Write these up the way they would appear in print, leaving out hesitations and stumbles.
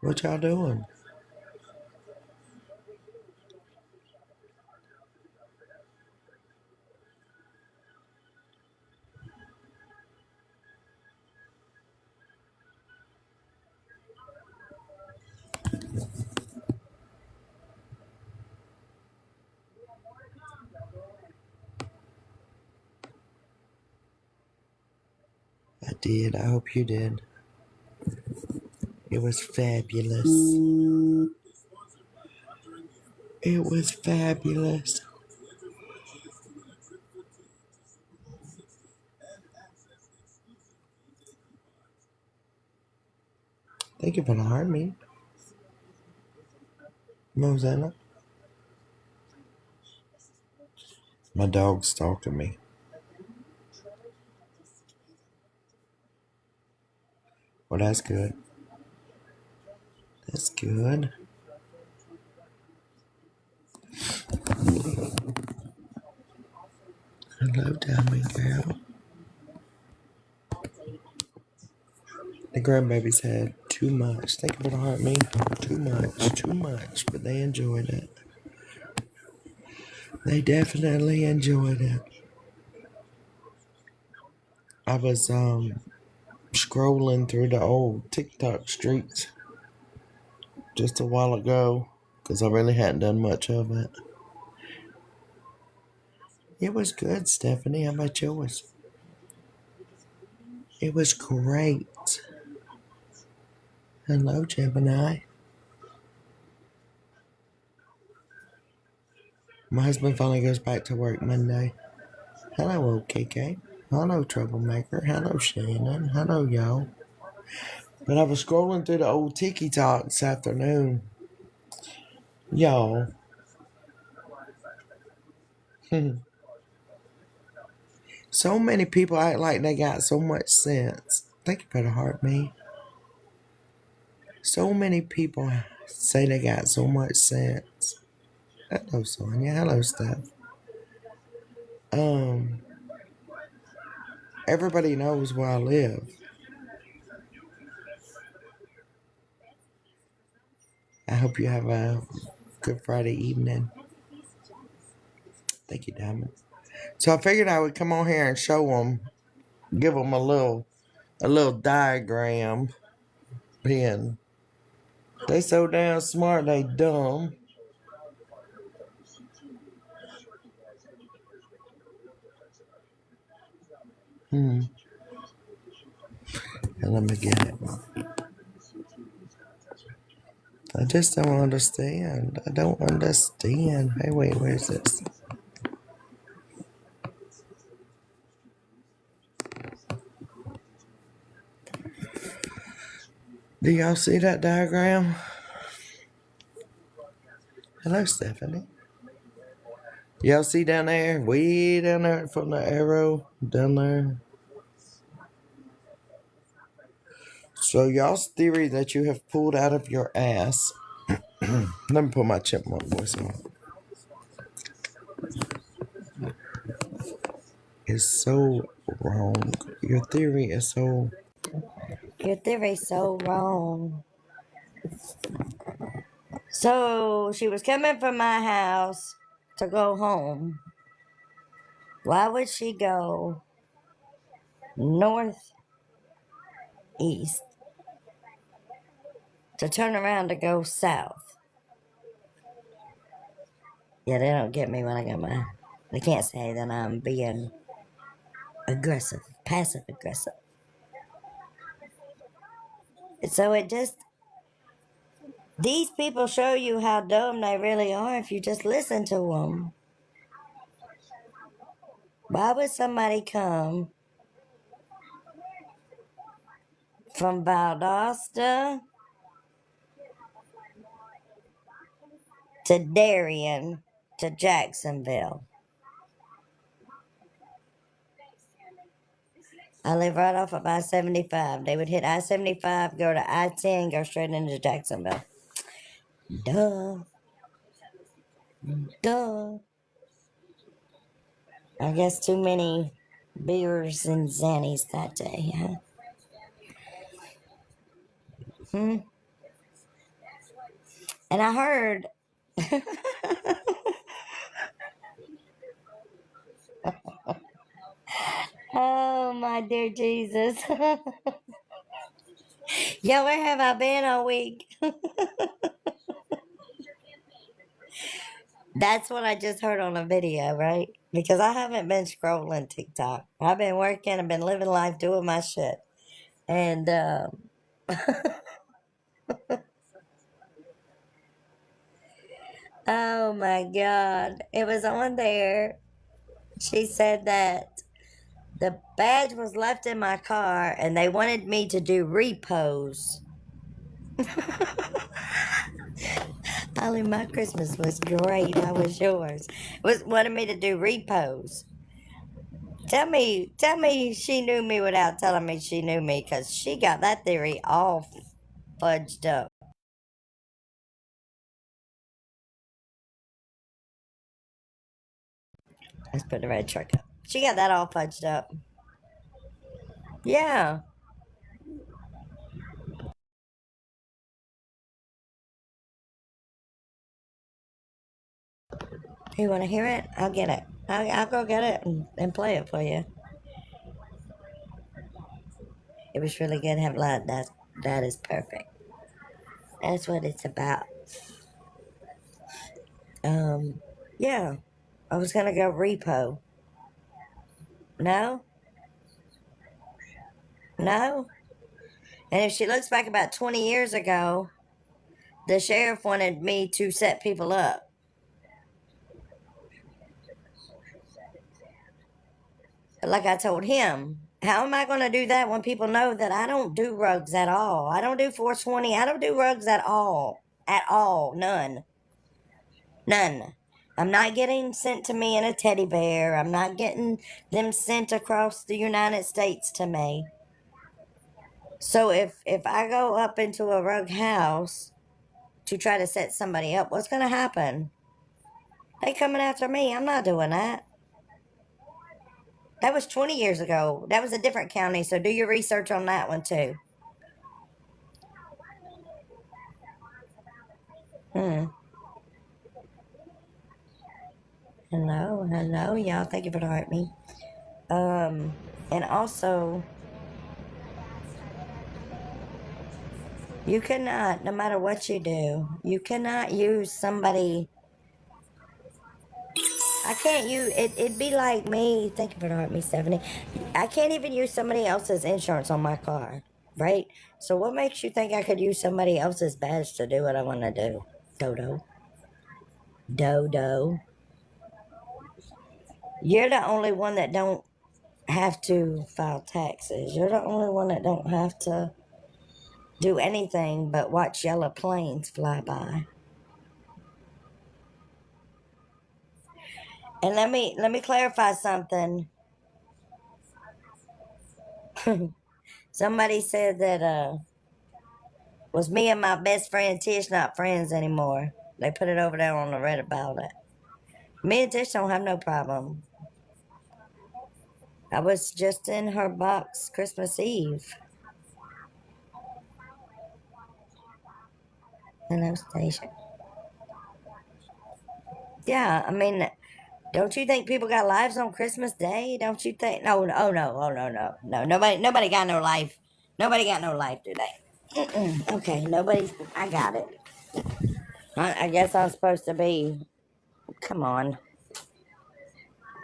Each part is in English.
What y'all doing? I did. I hope you did. It was fabulous. It was fabulous. Thank you for the heartbeat. Rosanna. My dog's stalking me. Well, that's good. That's good. Hello, diamond girl. The grandbabies had too much. Thank you for the heartbeat. Too much. But they enjoyed it. They definitely enjoyed it. I was scrolling through the old TikTok streets just a while ago because I really hadn't done much of it. It was good, Stephanie. How about yours? It was great. Hello, Gemini. My husband finally goes back to work Monday. Hello, OKK. Hello, Troublemaker. Hello, Shannon. Hello, y'all. But I was scrolling through the old TikTok this afternoon. Y'all. So many people act like they got so much sense. Thank you for the heart, me. So many people say they got so much sense. Hello, Sonia. Hello, Steph. Um, Everybody knows where I live. I hope you have a good Friday evening. Thank you, Diamond. So I figured I would come on here and show them, give them a little diagram. Being they so damn smart, they dumb. Hmm. And let me get it. I just don't understand. I don't understand. Hey, wait, where's this? Do y'all see that diagram? Hello, Stephanie. Y'all see down there? Way down there from the arrow down there. So y'all's theory that you have pulled out of your ass. Let me put my chipmunk voice on. Is so wrong. Your theory is so. Your theory's so wrong. So she was coming from my house to go home. Why would she go northeast to turn around to go south? Yeah, they don't get me when I got my. They can't say that I'm being aggressive, passive aggressive. So it just. These people show you how dumb they really are if you just listen to them. Why would somebody come from Valdosta to Darien to Jacksonville? I live right off of I-75. They would hit I-75, go to I-10, go straight into Jacksonville. Duh. Duh. I guess too many beers and Xannies that day, huh? Hmm? And I heard, oh my dear Jesus. Yeah, where have I been all week? That's what I just heard on a video, right? Because I haven't been scrolling TikTok. I've been working, I've been living life, doing my shit. And, oh my God. It was on there. She said that the badge was left in my car and they wanted me to do repos. Holly, my Christmas was great. How was yours? Was wanted me to do repos. Tell me she knew me without telling me she knew me, cause she got that theory all fudged up. Let's put the red truck up. She got that all fudged up. Yeah. You want to hear it? I'll get it. I'll go get it and play it for you. It was really good. Have blood. That is perfect. That's what it's about. Um, yeah. I was gonna go repo. No, no. And if she looks back about 20 years ago, the sheriff wanted me to set people up. Like I told him, how am I going to do that when people know that I don't do rugs at all? I don't do 420. I don't do rugs at all. At all. None. None. I'm not getting sent to me in a teddy bear. I'm not getting them sent across the United States to me. So if I go up into a rug house to try to set somebody up, what's going to happen? They coming after me. I'm not doing that. That was 20 years ago. That was a different county, so do your research on that one too. Hmm. Hello, y'all. Thank you for the heart me. And also, you cannot, no matter what you do, you cannot use somebody. I can't use it. It'd be like me. Thank you for the heart me, 70. I can't even use somebody else's insurance on my car, right? So what makes you think I could use somebody else's badge to do what I want to do? Dodo. Dodo. You're the only one that don't have to file taxes. You're the only one that don't have to do anything but watch yellow planes fly by. And let me clarify something. Somebody said that was me and my best friend Tish not friends anymore. They put it over there on the Reddit about it. Me and Tish don't have no problem. I was just in her box Christmas Eve. Hello, station. Yeah, I mean, don't you think people got lives on Christmas Day? Don't you think? No, oh no, oh no, no, no. Nobody got no life. Nobody got no life, do they? Okay, nobody. I got it. I guess I'm supposed to be. Come on,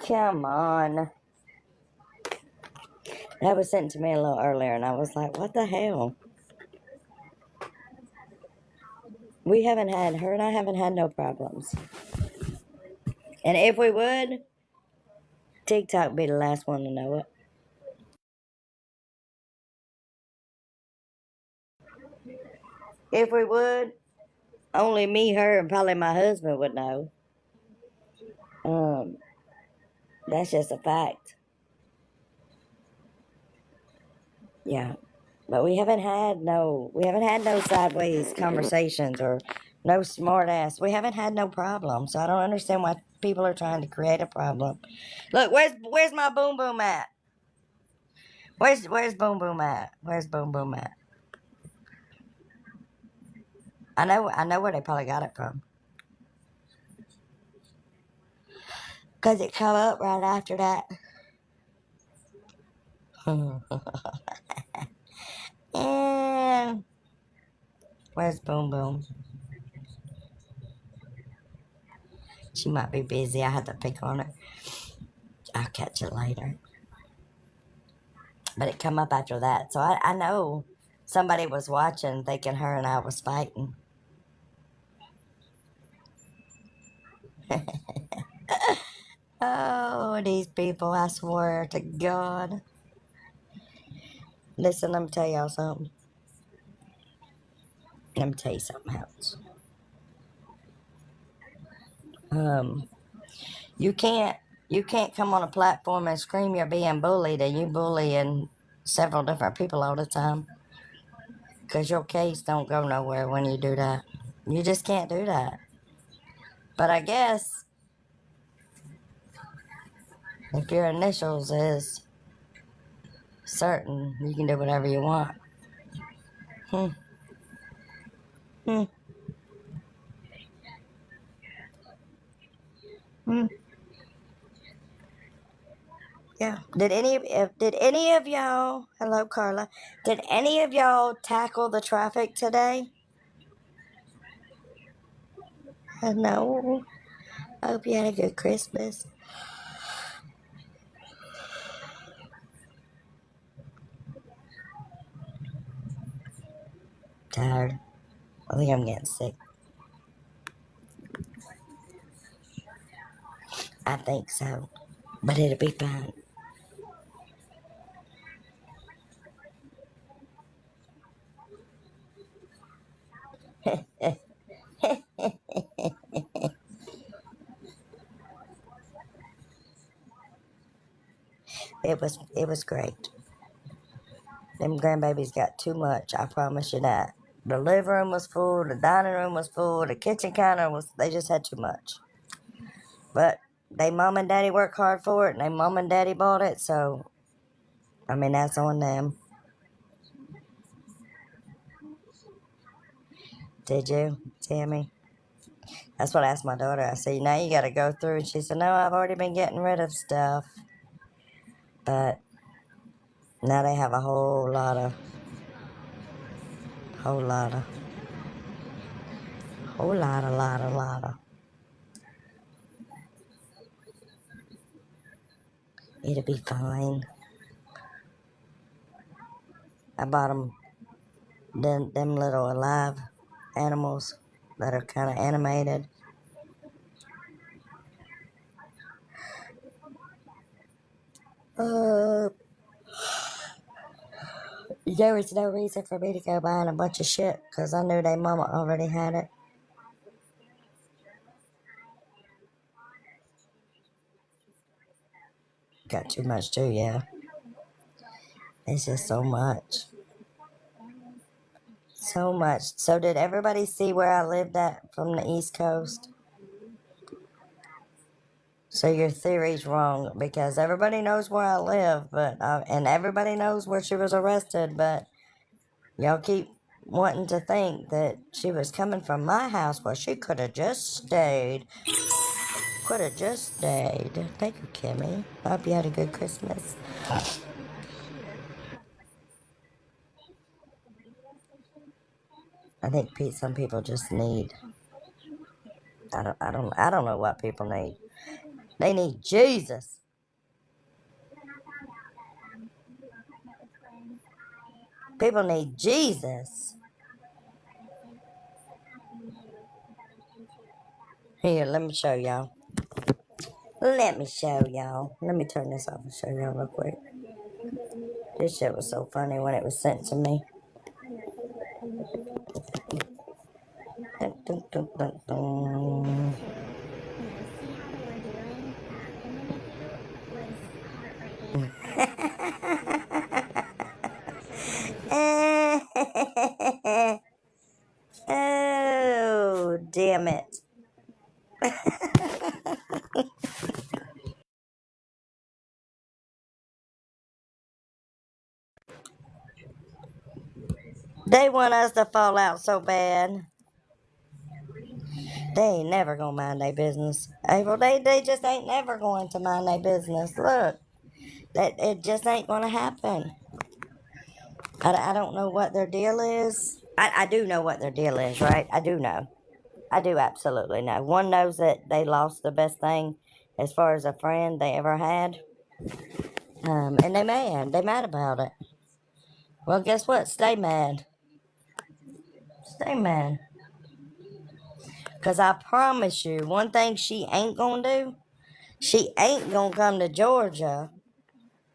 come on. That was sent to me a little earlier, and I was like, what the hell? We haven't had her and I haven't had no problems. And if we would, TikTok would be the last one to know it. If we would, only me, her, and probably my husband would know. Um, that's just a fact. Yeah. But we haven't had no sideways conversations or no smart ass. We haven't had no problem. So I don't understand why people are trying to create a problem. Look, where's my boom boom at? Where's boom boom at? Where's boom boom at? I know where they probably got it from. Because it come up right after that. And where's Boom Boom? She might be busy. I had to pick on her. I'll catch it later. But it come up after that. So I know somebody was watching thinking her and I was fighting. Oh, these people, I swear to God. Listen, let me tell y'all something. Let me tell you something else. Um, you can't come on a platform and scream you're being bullied and you bullying several different people all the time. Because your case don't go nowhere when you do that. You just can't do that. But I guess if your initials is certain, you can do whatever you want. Hmm. Hmm. Hmm. Yeah. Did any of y'all? Hello, Carla. Did any of y'all tackle the traffic today? No. I hope you had a good Christmas. Tired. I think I'm getting sick. I think so. But it'll be fine. It was great. Them grandbabies got too much, I promise you that. The living room was full, the dining room was full, the kitchen counter was, they just had too much. But they mom and daddy worked hard for it, and they mom and daddy bought it, so, I mean, that's on them. Did you, Tammy? That's what I asked my daughter. I said, now you gotta go through, and she said, no, I've already been getting rid of stuff. But now they have a whole lot of, whole lot of, whole lot of. It'll be fine. I bought them little alive animals that are kind of animated. Uh, there was no reason for me to go buying a bunch of shit because I knew they mama already had it. Got too much too, yeah. It's just so much. So much. So did everybody see where I lived at from the East Coast? So your theory's wrong because everybody knows where I live, but and everybody knows where she was arrested, but y'all keep wanting to think that she was coming from my house. Well, she could have just stayed. Could have just stayed. Thank you, Kimmy. I hope you had a good Christmas. I think some people just need. I don't know what people need. They need Jesus. People need Jesus. Here, let me show y'all. Let me show y'all. Let me turn this off and show y'all real quick. This shit was so funny when it was sent to me. Dun, dun, dun, dun, dun. Oh, damn it. They want us to fall out so bad. They ain't never gonna mind their business. April, they just ain't never going to mind their business. Look, that it just ain't gonna happen. I don't know what their deal is. I do know what their deal is, right? I do know. I do absolutely know. One knows that they lost the best thing as far as a friend they ever had. And they mad. They mad about it. Well, guess what? Stay mad. Stay mad. Because I promise you, one thing she ain't gonna do, she ain't gonna come to Georgia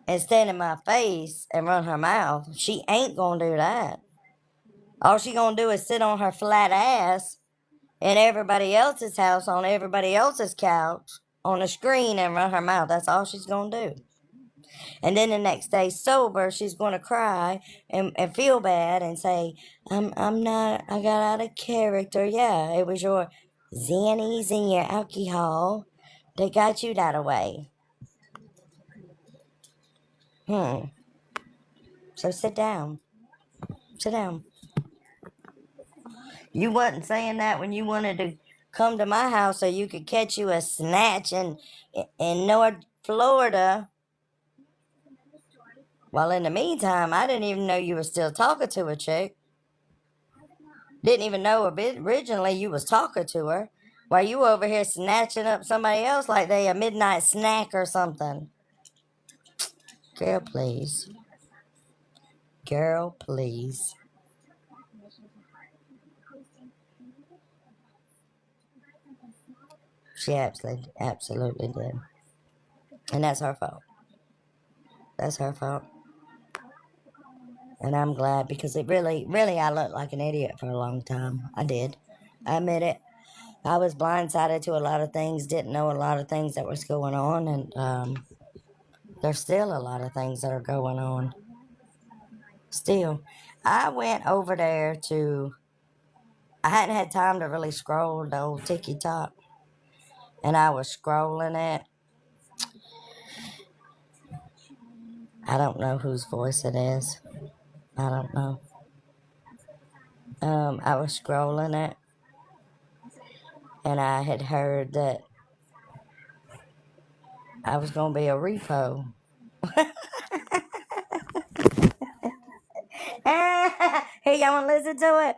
and stand in my face and run her mouth. She ain't gonna do that. All she gonna do is sit on her flat ass in everybody else's house, on everybody else's couch, on a screen and run her mouth. That's all she's gonna do. And then the next day, sober, she's gonna cry and feel bad and say, I'm not, I got out of character. Yeah, it was your Xannies and your alcohol that got you that way. So sit down. Sit down. You wasn't saying that when you wanted to come to my house so you could catch you a snatch in North Florida. Well, in the meantime, I didn't even know you were still talking to a chick. Didn't even know originally you was talking to her. While you over here snatching up somebody else like they a midnight snack or something. Girl, please. Girl, please. She absolutely did. And that's her fault. That's her fault. And I'm glad because it really, I looked like an idiot for a long time. I did. I admit it. I was blindsided to a lot of things, didn't know a lot of things that was going on, and there's still a lot of things that are going on. Still. I went over there I hadn't had time to really scroll the old TikTok, and I was scrolling it. I don't know whose voice it is. I don't know. I was scrolling it, and I had heard that I was going to be a repo. Hey, y'all want to listen to it?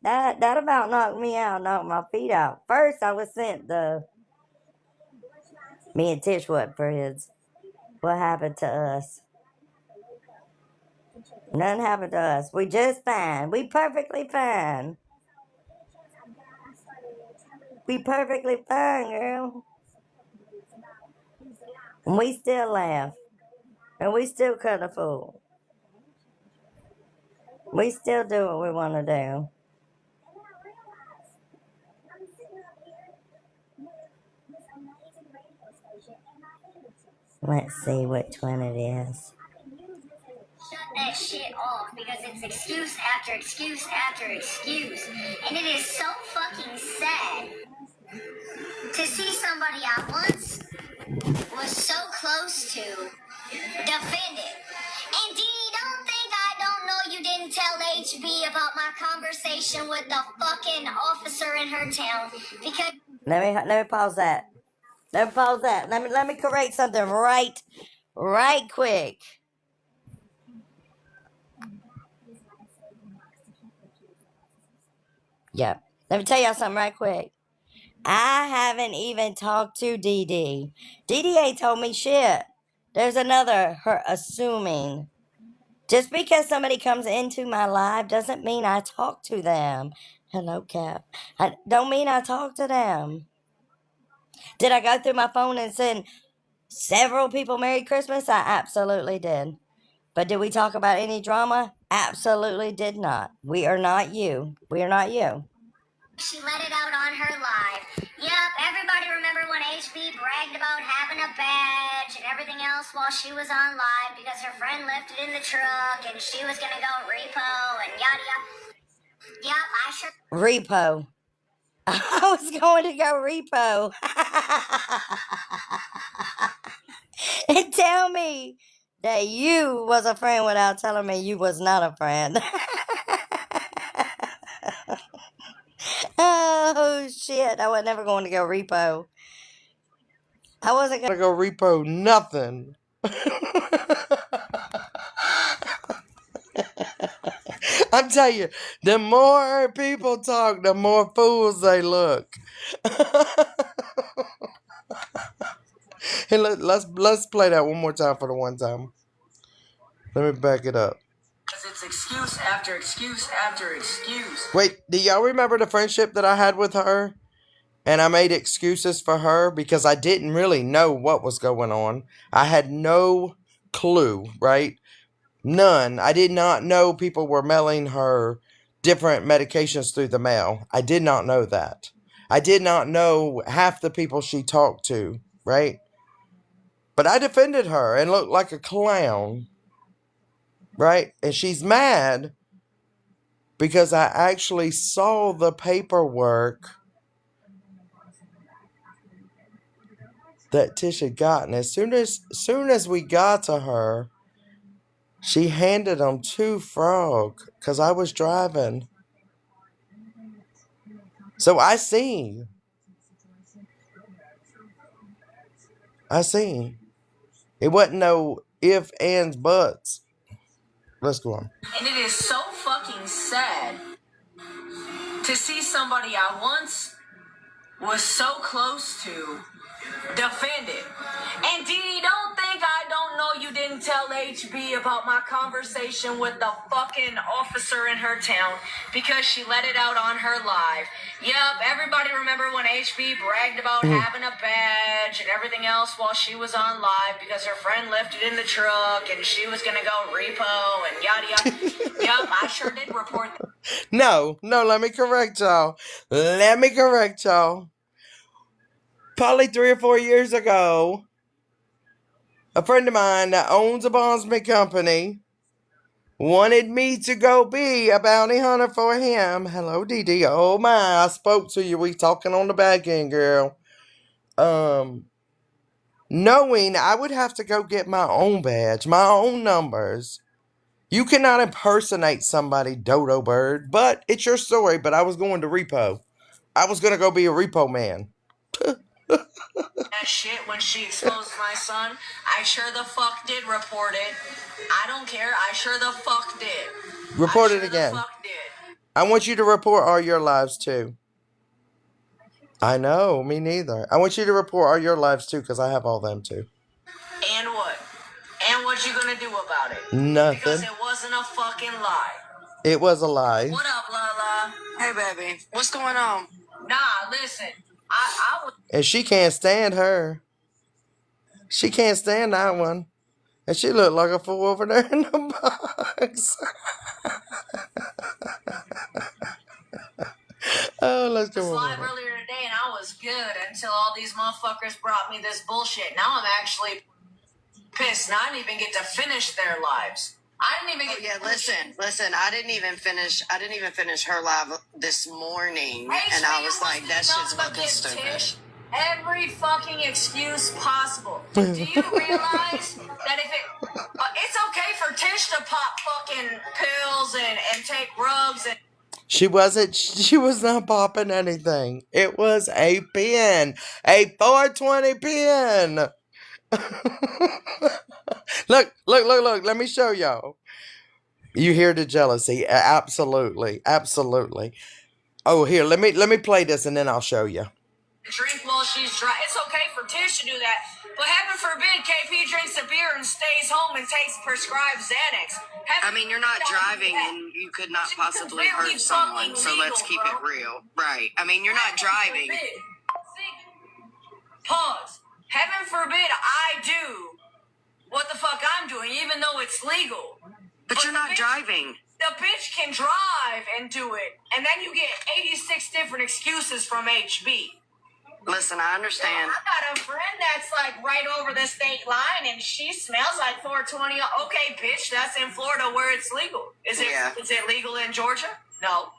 That about knocked me out, knocked my feet out. First, I was sent me and Tish what for his. What happened to us? Nothing happened to us. We just fine. We perfectly fine. We perfectly fine, girl. And we still laugh. And we still cut a fool. We still do what we want to do. Let's see which one it is. Shut that shit off because it's excuse after excuse after excuse. And it is so fucking sad to see somebody I once was so close to defend it. And Dee, don't think I don't know you didn't tell HB about my conversation with the fucking officer in her town because Let me pause that. Let me pause that. Let me correct something right quick. Yep. Let me tell y'all something right quick. I haven't even talked to Dee Dee. Dee Dee ain't told me shit. There's another her assuming. Just because somebody comes into my life doesn't mean I talk to them. Hello, Cap. I don't mean I talk to them. Did I go through my phone and send several people Merry Christmas? I absolutely did. But did we talk about any drama? Absolutely did not. We are not you. We are not you. she let it out on her live. Yep, everybody remember when HB bragged about having a badge and everything else while she was on live because her friend left it in the truck and she was gonna go repo and yada yada. Yep, I sure. Repo. I was going to go repo. And tell me that you was a friend without telling me you was not a friend. Oh, shit. I was never going to go repo. I wasn't going to go repo nothing. I'm telling you, the more people talk, the more fools they look. And let's play that one more time for the one time. Let me back it up. It's excuse after excuse after excuse. Wait, do y'all remember the friendship that I had with her? And I made excuses for her because I didn't really know what was going on. I had no clue, right? None. I did not know people were mailing her different medications through the mail. I did not know that. I did not know half the people she talked to, right? But I defended her and looked like a clown, right? And she's mad because I actually saw the paperwork that Tish had gotten. As soon as we got to her, she handed them to Frog because I was driving. So I seen. It wasn't no ifs, ands, buts. Let's go on. And it is so fucking sad to see somebody I once was so close to defend it. And Dee, don't think I don't know you didn't tell HB about my conversation with the fucking officer in her town because she let it out on her live. Yep, everybody remember when HB bragged about having a badge and everything else while she was on live because her friend left it in the truck and she was gonna go repo and yada yada. Yep, I sure did report that. No, let me correct y'all. Probably 3 or 4 years ago, a friend of mine that owns a bondsman company wanted me to go be a bounty hunter for him. Hello, Dee Dee. Oh my, I spoke to you. We talking on the back end, girl. Knowing I would have to go get my own badge, my own numbers. You cannot impersonate somebody, Dodo Bird, but it's your story. But I was going to repo. I was going to go be a repo man. That shit when she exposed my son. I sure the fuck did report it. I don't care. I sure the fuck did. Report it again. The fuck did. I want you to report all your lives too. I know, me neither. I want you to report all your lives too, because I have all them too. And what? And what you gonna do about it? Nothing. Because it wasn't a fucking lie. It was a lie. What up, Lala? Hey, baby. What's going on? Nah, listen. I was... And she can't stand her. She can't stand that one. And she looked like a fool over there in the box. Oh, let's go on. Live earlier today, and I was good until all these motherfuckers brought me this bullshit. Now I'm actually pissed. Now I didn't even get to finish their lives. I didn't even get. Listen. I didn't even finish her live this morning, and I was like, that shit's fucking stupid. Every fucking excuse possible. Do you realize that if it's okay for Tish to pop fucking pills and take rugs and. She was not popping anything. It was a pen. A 420 pen. Look. Let me show y'all. You hear the jealousy. Absolutely. Oh, here, let me play this and then I'll show you. Drink while she's dry. It's okay for Tish to do that. But heaven forbid KP drinks a beer and stays home and takes prescribed Xanax. I mean, you're not driving and you could not possibly hurt someone, so let's keep it real. Right. I mean, you're not driving. Pause. Heaven forbid I do what the fuck I'm doing, even though it's legal. But you're not driving. The bitch can drive and do it, and then you get 86 different excuses from HB. Listen, I understand. I got a friend that's like right over the state line, and she smells like 420. Okay, bitch, that's in Florida where it's legal. Is it legal in Georgia? No.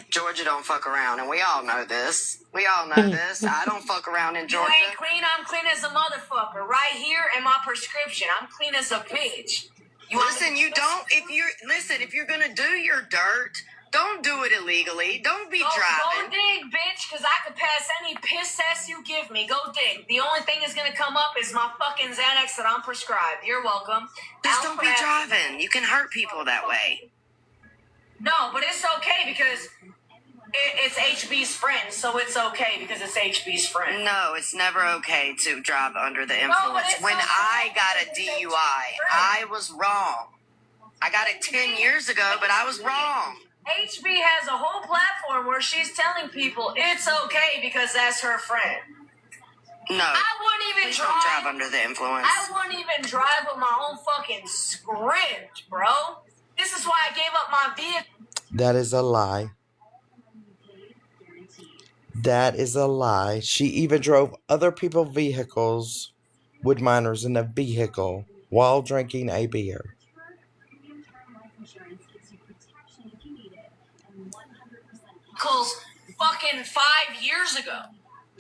Georgia don't fuck around, and we all know this. I don't fuck around in Georgia. You ain't clean. I'm clean as a motherfucker. Right here in my prescription. I'm clean as a bitch. If you're gonna do your dirt, Don't do it illegally. Don't be Go driving. dig, bitch, because I could pass any piss test you give me. Go dig. The only thing that's going to come up is my fucking Xanax that I'm prescribed. You're welcome. Just don't be driving. You can hurt people that way. No, but it's okay because it's HB's friend, so it's okay because it's HB's friend. No, it's never okay to drive under the influence. When I got a DUI, I was wrong. I got it 10 years ago, but I was wrong. HB has a whole platform where she's telling people it's okay because that's her friend. No. I wouldn't even Don't drive under the influence. I wouldn't even drive with my own fucking script, bro. This is why I gave up my vehicle. That is a lie. That is a lie. She even drove other people's vehicles with minors in a vehicle while drinking a beer. Fucking 5 years ago.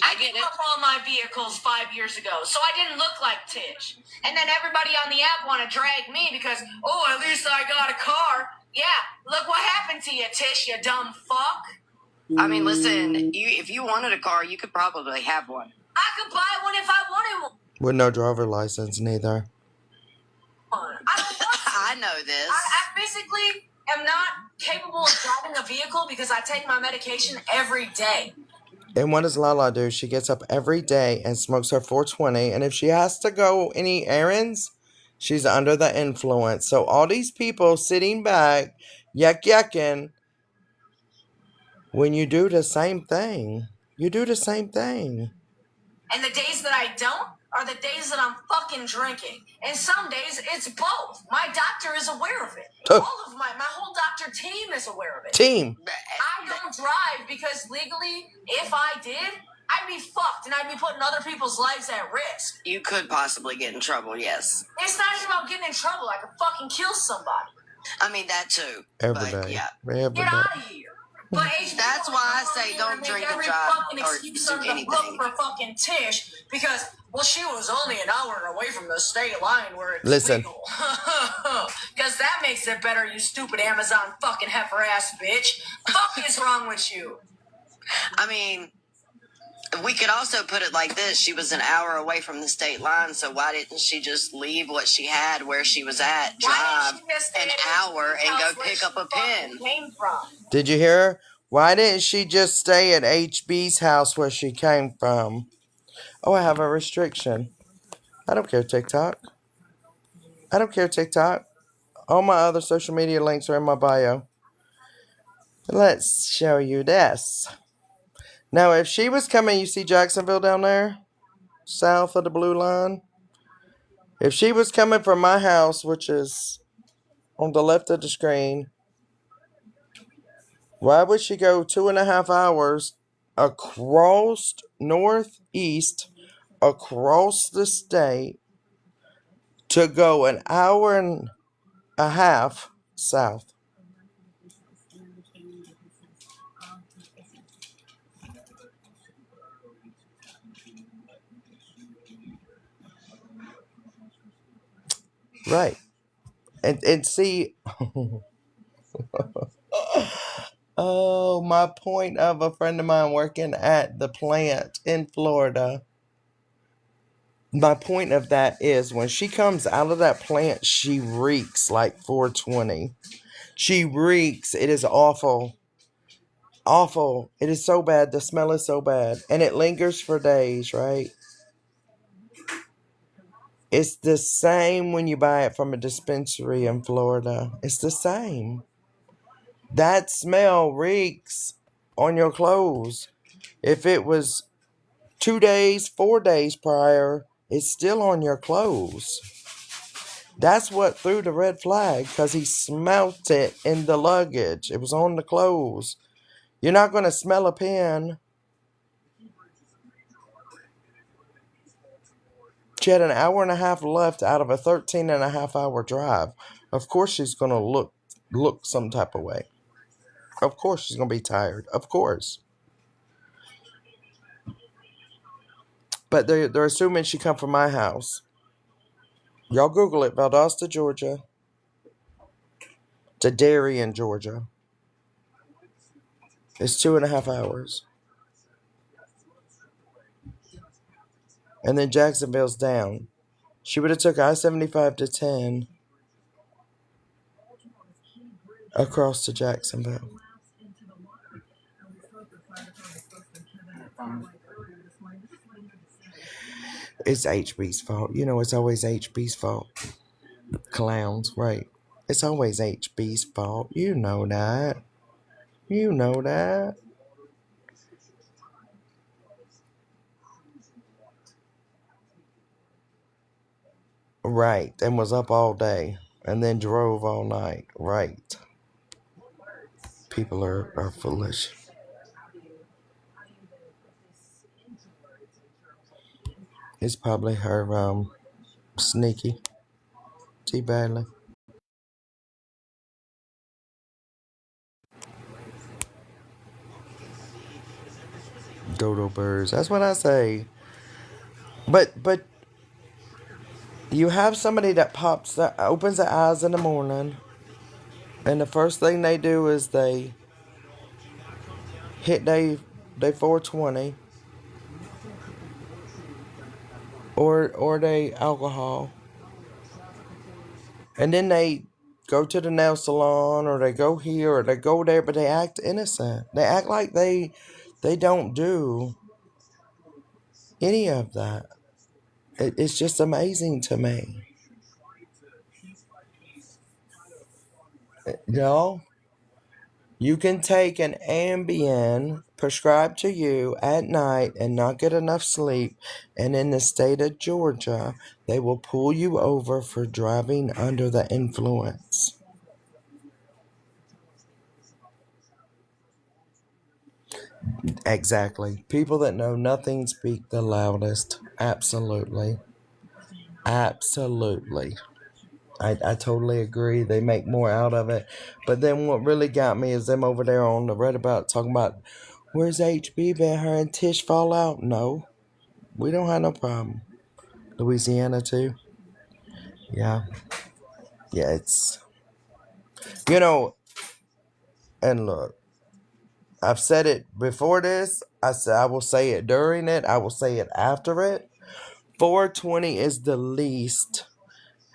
I gave up all my vehicles 5 years ago, so I didn't look like Tish. And then everybody on the app want to drag me because, oh, at least I got a car. Yeah, look what happened to you, Tish, you dumb fuck. I mean, listen, if you wanted a car, you could probably have one. I could buy one if I wanted one. With no driver license, neither. I don't want to. I know this. I physically am not capable of driving a vehicle because I take my medication every day. And what does Lala do? She gets up every day and smokes her 420. And if she has to go any errands, she's under the influence. So all these people sitting back, yucking, when you do the same thing, you do the same thing. And the days that I don't are the days that I'm fucking drinking. And some days it's both. My doctor is aware of it. All of my whole doctor team is aware of it. Team. I don't drive because legally, if I did, I'd be fucked and I'd be putting other people's lives at risk. You could possibly get in trouble, yes. It's not even about getting in trouble. I could fucking kill somebody. I mean, that too. Every but, day. Yeah. Every Get day. out of here. But that's why I say don't drink and drive or do anything. For fucking Tish because, well, she was only an hour away from the state line where it's Listen. legal. Because that makes it better, you stupid Amazon fucking heifer ass bitch. Fuck is wrong with you? I mean, we could also put it like this. She was an hour away from the state line, so why didn't she just leave what she had where she was at, drive an hour, and go pick up a pen? Came from? Did you hear her? Why didn't she just stay at HB's house where she came from? Oh, I have a restriction. I don't care, TikTok. I don't care, TikTok. All my other social media links are in my bio. Let's show you this. Now, if she was coming, you see Jacksonville down there? South of the blue line? If she was coming from my house, which is on the left of the screen, why would she go 2.5 hours across northeast, across the state, to go an hour and a half south? Right. And see... Oh, my point of a friend of mine working at the plant in Florida. My point of that is when she comes out of that plant, she reeks like 420. She reeks. It is awful. Awful. It is so bad. The smell is so bad. And it lingers for days, right? It's the same when you buy it from a dispensary in Florida. It's the same. That smell reeks on your clothes. If it was 2 days, 4 days prior, it's still on your clothes. That's what threw the red flag, because he smelt it in the luggage. It was on the clothes. You're not going to smell a pen. She had an hour and a half left out of a 13.5-hour drive. Of course she's going to look some type of way. Of course she's going to be tired. Of course. But they're assuming she come from my house. Y'all Google it. Valdosta, Georgia. To Darien, Georgia. It's 2.5 hours. And then Jacksonville's down. She would have took I-75 to 10 across to Jacksonville. It's HB's fault. You know, it's always HB's fault. Clowns, right. It's always HB's fault. You know that. You know that. Right. And was up all day. And then drove all night. Right. People are foolish. It's probably her sneaky T Bailey. Dodo birds. That's what I say. But you have somebody that opens their eyes in the morning, and the first thing they do is they hit they 420 or they alcohol, and then they go to the nail salon or they go here or they go there, but they act innocent. They act like they don't do any of that. It's just amazing to me. Y'all, you can take an Ambien prescribed to you at night and not get enough sleep, and in the state of Georgia, they will pull you over for driving under the influence. Exactly. People that know nothing speak the loudest. Absolutely. Absolutely. I totally agree. They make more out of it. But then what really got me is them over there on the Reddit about talking about, where's HB been? Her and Tish fall out? No. We don't have no problem. Louisiana too? Yeah. Yeah, it's, you know, and look, I've said it before this. I said I will say it during it. I will say it after it. 420 is the least.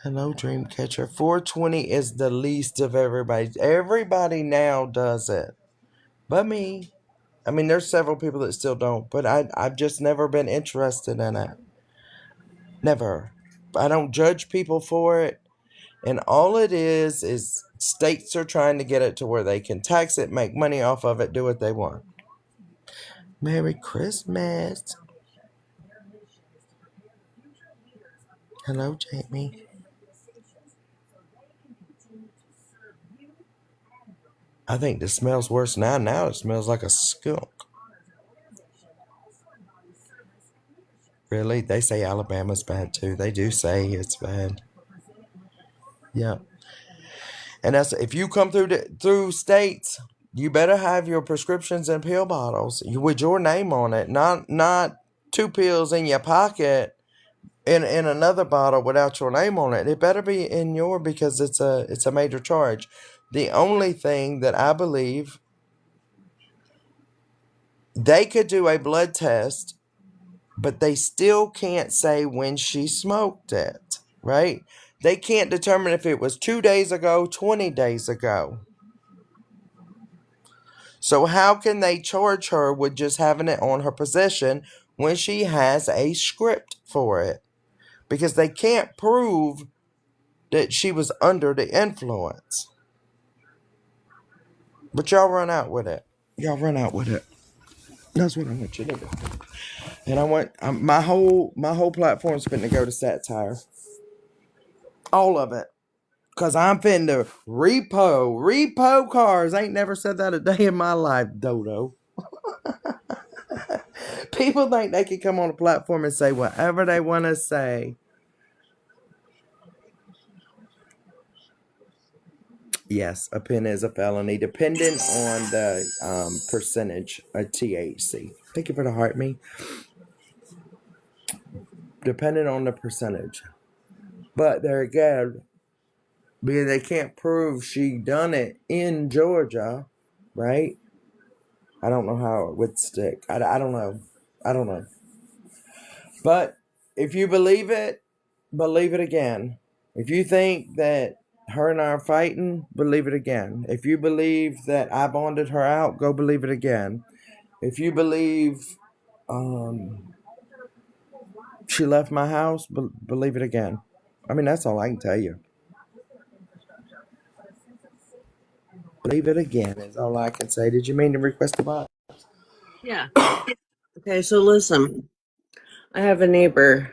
Hello, Dreamcatcher. 420 is the least of everybody. Everybody now does it. But me. I mean, there's several people that still don't. But I've just never been interested in it. Never. I don't judge people for it. And all it is states are trying to get it to where they can tax it, make money off of it, do what they want. Merry Christmas. Hello, Jamie. I think this smells worse now. Now it smells like a skunk. Really? They say Alabama's bad too. They do say it's bad. Yeah. And that's if you come through states, you better have your prescriptions and pill bottles with your name on it. Not 2 pills in your pocket in another bottle without your name on it. It better be in your, because it's a major charge. The only thing that I believe, they could do a blood test, but they still can't say when she smoked it, right? They can't determine if it was 2 days ago, 20 days ago. So how can they charge her with just having it on her possession when she has a script for it? Because they can't prove that she was under the influence. But y'all run out with it. Y'all run out with it. That's what I want you to do. And I want my whole platform's finna go to satire. All of it. Cause I'm finna repo cars. I ain't never said that a day in my life, Dodo. People think they can come on a platform and say whatever they want to say. Yes, a pen is a felony, depending on the percentage of THC. Thank you for the heart, me. Depending on the percentage. But there again, because they can't prove she done it in Georgia, right? I don't know how it would stick. I don't know. I don't know. But if you believe it again. If you think that her and I are fighting, believe it again. If you believe that I bonded her out, go believe it again. If you believe she left my house, believe it again. I mean, that's all I can tell you. Believe it again is all I can say. Did you mean to request a bot? Yeah. Okay, so listen, I have a neighbor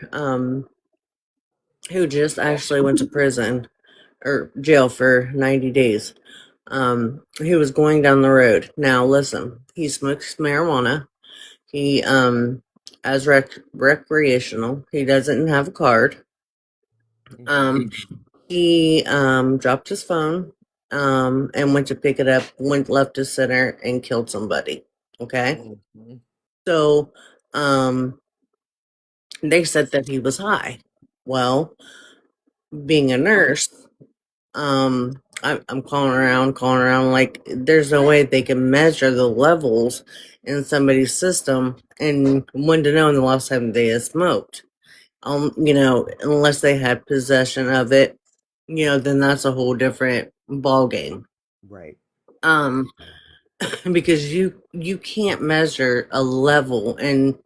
who just actually went to prison or jail for 90 days. He was going down the road. Now listen, he smokes marijuana. He as recreational. He doesn't have a card. Um he dropped his phone and went to pick it up, went left his center and killed somebody. Okay? Mm-hmm. So they said that he was high. Well, being a nurse, I'm calling around, like there's no way they can measure the levels in somebody's system and when to know in the last time they had smoked. Unless they had possession of it, then that's a whole different ball game. Right. Um, because you can't measure a level in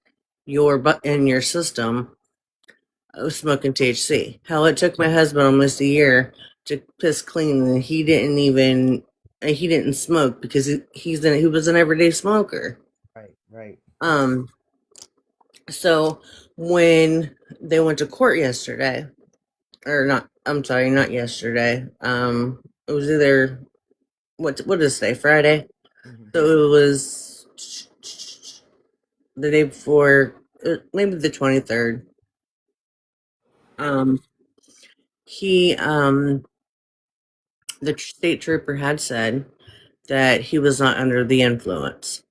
your system smoking THC. Hell, it took my husband almost a year to piss clean, and he didn't smoke because he was an everyday smoker. Right. Right. Um, so when they went to court yesterday, or not, I'm sorry, not yesterday. It was either what is today, Friday? Mm-hmm. So it was the day before, maybe the 23rd. Um, he the state trooper had said that he was not under the influence.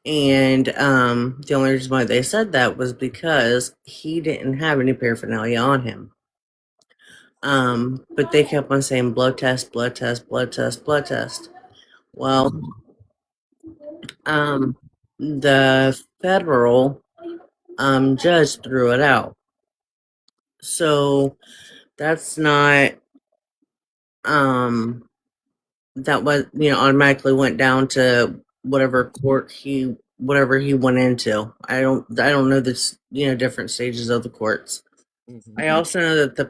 And the only reason why they said that was because he didn't have any paraphernalia on him. But they kept on saying blood test, blood test, blood test, blood test. Well, um, the federal judge threw it out. So that's not um that was automatically went down to whatever he went into. I don't know the different stages of the courts. Mm-hmm. I also know that the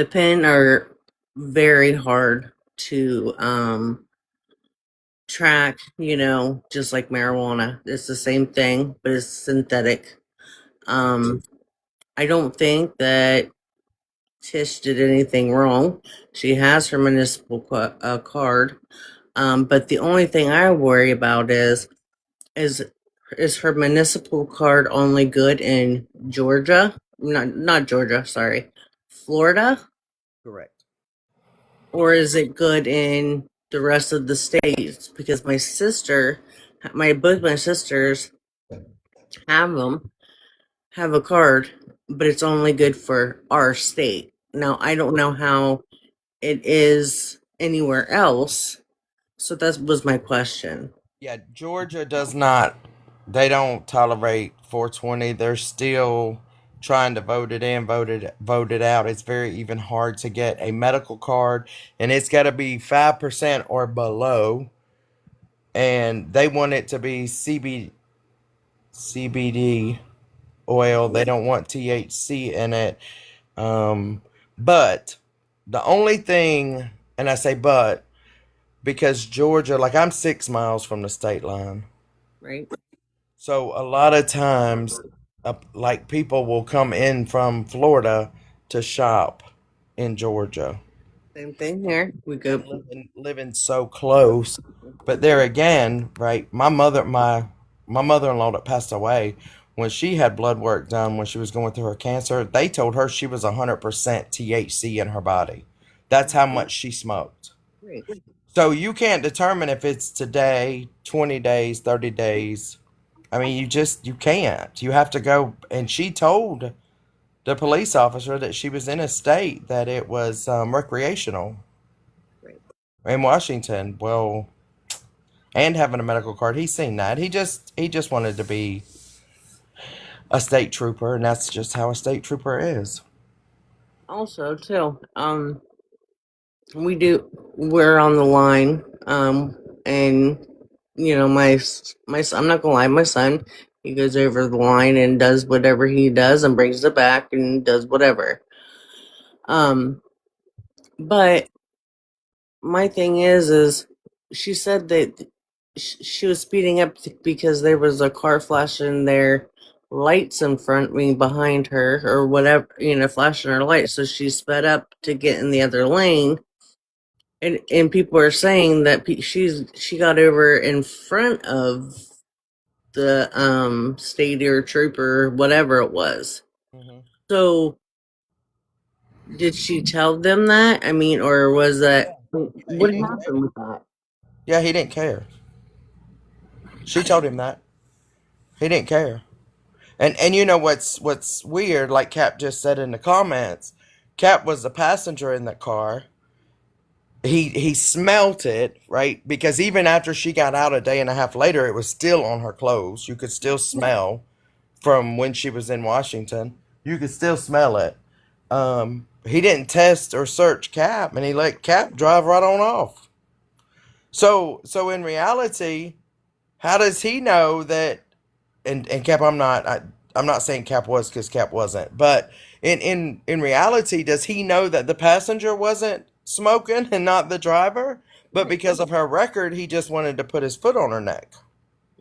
pen are very hard to track, just like marijuana. It's the same thing, but it's synthetic. um I don't think that Tish did anything wrong. She has her municipal card. But the only thing I worry about is is her municipal card only good in Georgia? Not Georgia, sorry, Florida, Correct. or is it good in the rest of the states? Because both my sisters have a card, but it's only good for our state. Now I don't know how it is anywhere else, so that was my question. Yeah, Georgia does not. They don't tolerate 420. They're still trying to vote it in, vote it out. It's very even hard to get a medical card, and it's got to be 5% or below. And they want it to be CBD oil. They don't want THC in it. Um, but the only thing, and I say but because Georgia, like I'm 6 miles from the state line. Right? So a lot of times, like people will come in from Florida to shop in Georgia Same thing here. We go. and living so close. But there again, right? My mother-in-law that passed away, when she had blood work done when she was going through her cancer, they told her she was 100% THC in her body. That's how much she smoked. Great. So you can't determine if it's today, 20 days, 30 days. I mean, you can't. You have to go. And she told the police officer that she was in a state that it was recreational Great. in Washington. Well, and having a medical card. He's seen that. He just wanted to be a state trooper, and that's just how a state trooper is. Also, too, we're on the line, and I'm not gonna lie, my son, he goes over the line and does whatever he does and brings it back and does whatever. Um, but my thing is she said that she was speeding up because there was a car flashing their lights in front of me, behind her, or whatever, flashing her lights. So she sped up to get in the other lane, and people are saying that she got over in front of the state or trooper, whatever it was. Hmm. So did she tell them that? I mean, or was that He what didn't care. happened with that? Yeah, he didn't care. She told him that. He didn't care. And you know what's weird, like Cap just said in the comments, Cap was the passenger in that car. He smelt it, right? Because even after she got out a day and a half later, it was still on her clothes. You could still smell from when she was in Washington. You could still smell it. He didn't test or search Cap, and he let Cap drive right on off. So in reality, how does he know that? And Cap, I'm not saying Cap was, because Cap wasn't. But in reality, does he know that the passenger wasn't smoking and not the driver? But Right. because of her record, he just wanted to put his foot on her neck.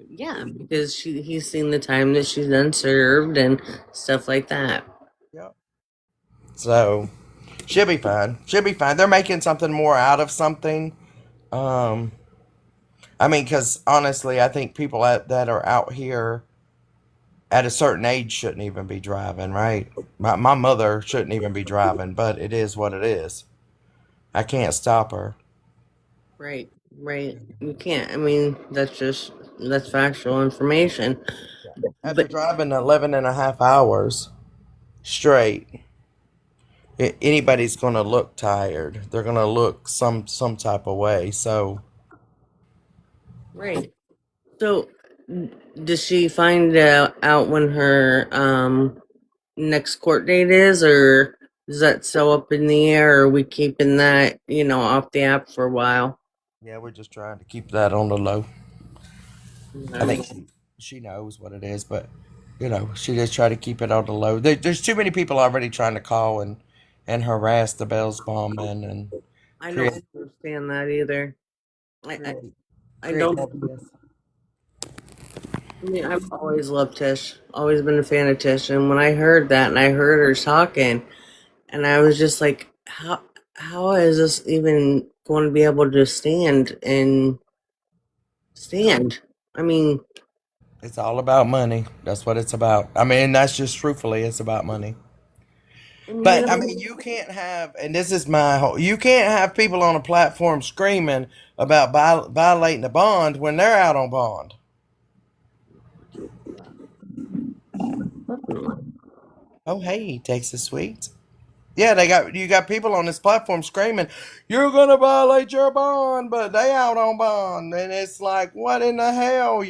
Yeah, because he's seen the time that she's done served and stuff like that. Yeah. So she'll be fine. She'll be fine. They're making something more out of something. Um, I mean, because honestly, I think people that are out here at a certain age shouldn't even be driving, right? My mother shouldn't even be driving, but it is what it is. I can't stop her. Right, right. You can't. I mean, that's factual information. After But driving 11 and a half hours straight, anybody's going to look tired. They're going to look some type of way. So right. So, does she find out when her next court date is, or is that so up in the air? Or are we keeping that off the app for a while? yeah, we're just trying to keep that on the low. I No. think she knows what it is, but she just try to keep it on the low. There's too many people already trying to call and harass the Bells bombing and I don't create understand that either. I I, create I create don't. ideas. I mean, I've always loved Tish. Always been a fan of Tish. And when I heard that, and I heard her talking, and I was just like, how is this even going to be able to stand? I mean, It's all about money. That's what it's about. I mean, that's just truthfully, it's about money. and But I mean, you can't have, and this is my whole, you can't have people on a platform screaming about violating the bond when they're out on bond. Oh, hey, Texas Sweet. Yeah, you got people on this platform screaming, "You're gonna violate your bond," but they out on bond, and it's like, what in the hell?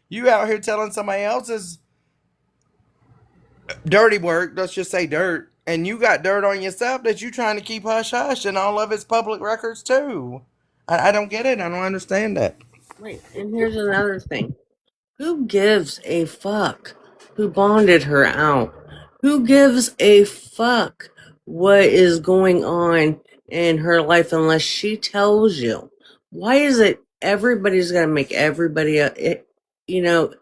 You out here telling somebody else's dirty work. Let's just say dirt, and you got dirt on yourself that you trying to keep hush hush, and all of it's public records too. I don't get it. I don't understand that. right. And here's another thing. Who gives a fuck who bonded her out? Who gives a fuck what is going on in her life unless she tells you? Why is it everybody's got to make everybody you know,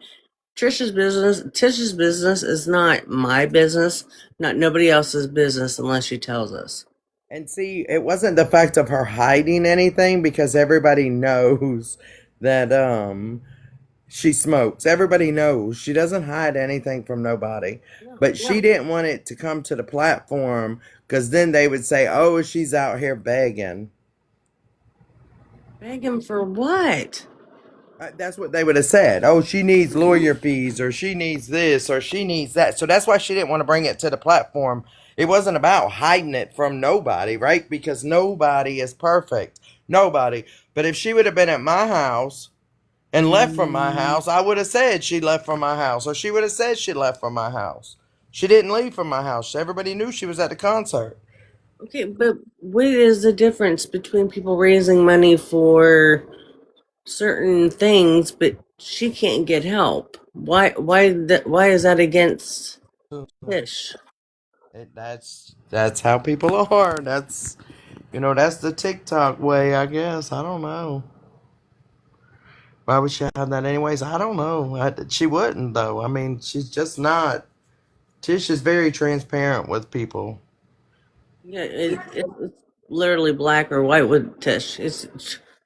Tish's business is not my business, not nobody else's business unless she tells us. And see, it wasn't the fact of her hiding anything, because everybody knows that she smokes. Everybody knows she doesn't hide anything from nobody. No, But no. she didn't want it to come to the platform, because then they would say, "Oh, she's out here begging." Beg him for what? That's what they would have said. "Oh, she needs lawyer fees, or she needs this, or she needs that." So that's why she didn't want to bring it to the platform. It wasn't about hiding it from nobody, right? Because nobody is perfect. Nobody. But if she would have been at my house and left from my house, I would have said she left from my house, or she would have said she left from my house. She didn't leave from my house. Everybody knew she was at the concert. Okay, but what is the difference between people raising money for certain things, but she can't get help? Why is that against Tish? That's how people are. That's the TikTok way, I guess. I don't know. Why would she have that anyways? I don't know. She wouldn't though. I mean, she's just not. Tish is very transparent with people. Yeah, it's literally black or white with Tish.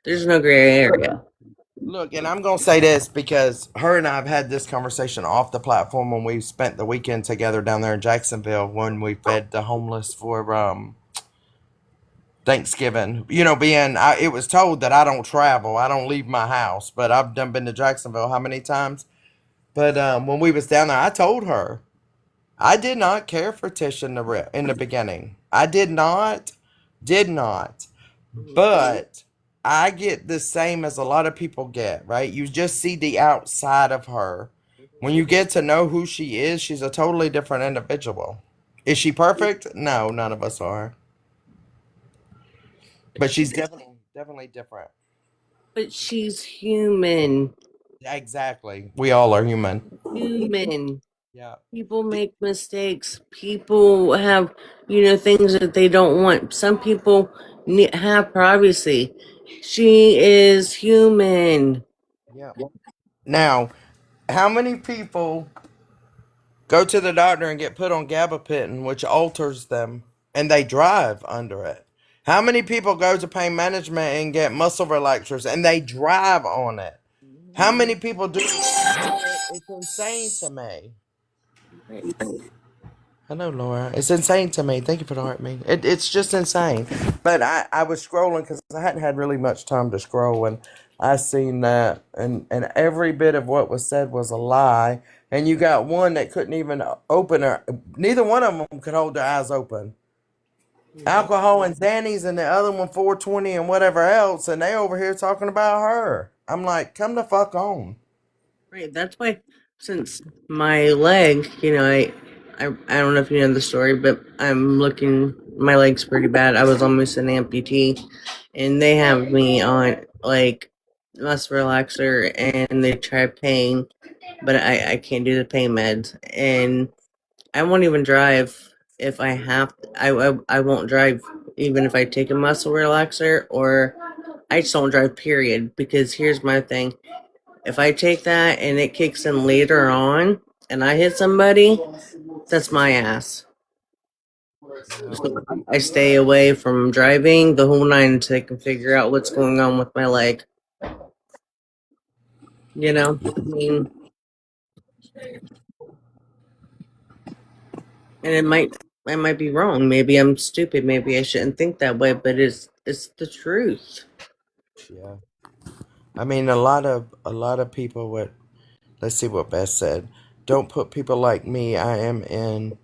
There's no gray area. Look, and I'm gonna say this because her and I have had this conversation off the platform when we spent the weekend together down there in Jacksonville when we fed the homeless for Thanksgiving. It was told that I don't travel, I don't leave my house, but I've done been to Jacksonville how many times? But when we was down there, I told her I did not care for Tish in the beginning. I did not. Mhm. But I get the same as a lot of people get, right? You just see the outside of her. When you get to know who she is, she's a totally different individual. Is she perfect? No, none of us are. But she's definitely different. But she's human. Exactly. We all are human. Human. Yeah. People make mistakes. People have, things that they don't want. Some people have privacy. She is human. Yeah. Now, how many people go to the doctor and get put on gabapentin, which alters them, and they drive under it? How many people go to pain management and get muscle relaxers and they drive on it? How many people do it? It's insane to me. Right. I know, Laura. It's insane to me. Thank you for the heart, me. It's just insane. But I was scrolling because I hadn't had really much time to scroll, and I seen that, and every bit of what was said was a lie. And you got one that couldn't even open her. Neither one of them could hold their eyes open. Alcohol and Xannies, and the other one 420 and whatever else, and they over here talking about her. I'm like, come the fuck on. Right. That's why, since my leg, I don't know if you know the story, but my leg's pretty bad. I was almost an amputee, and they have me on like muscle relaxer, and they try pain, but I can't do the pain meds, and I won't even drive if I have. I won't drive even if I take a muscle relaxer, or I just don't drive. Period. Because here's my thing: if I take that and it kicks in later on, and I hit somebody, that's my ass. Yeah. So I stay away from driving the whole night until I can figure out what's going on with my leg. I mean, and I might be wrong. Maybe I'm stupid. Maybe I shouldn't think that way. But it's the truth. Yeah. I mean, a lot of people would. Let's see what Beth said. Don't put people like me. I am in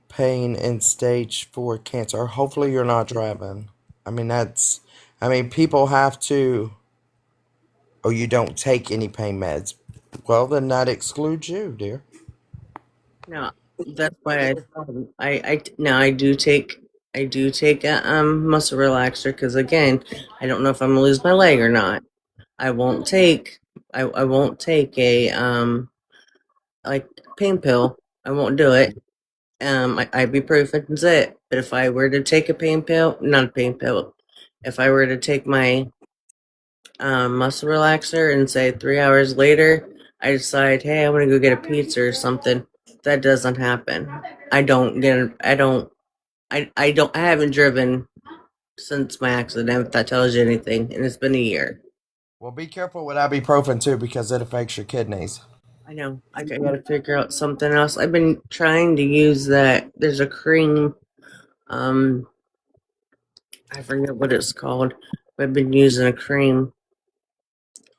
pain in stage 4 cancer. Hopefully, you're not driving. I mean, people have to. Oh, you don't take any pain meds. Well, then that excludes you, dear. No, that's why I now I do take a muscle relaxer because again I don't know if I'm gonna lose my leg or not. I won't take I won't take a like pain pill. I won't do it. Ibuprofen's it. But if I were to take a pain pill, not a pain pill, if I were to take my muscle relaxer and say 3 hours later, I decide, hey, I want to go get a pizza or something. That doesn't happen. I don't get. I don't. I don't. I haven't driven since my accident. If that tells you anything, and it's been a year. Well, be careful with ibuprofen too because it affects your kidneys. I know. I gotta figure out something else. I've been trying to use that. There's a cream. Um, I forget what it's called. I've been using a cream.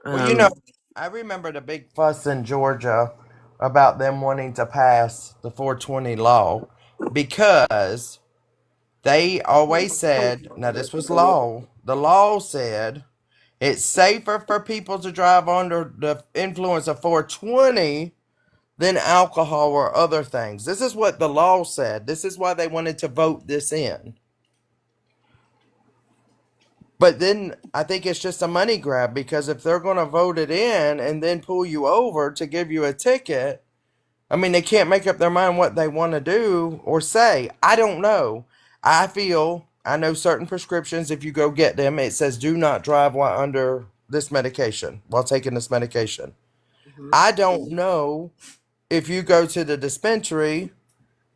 Well, Um, I remember the big fuss in Georgia about them wanting to pass the 420 law because they always said, now this was law. The law said It's safer for people to drive under the influence of 420 than alcohol or other things. This is what the law said. This is why they wanted to vote this in. But then I think it's just a money grab, because if they're going to vote it in and then pull you over to give you a ticket, I mean, they can't make up their mind what they want to do or say. I don't know. I know certain prescriptions, if you go get them, it says do not drive while under this medication, while taking this medication. Hmm. I don't know if you go to the dispensary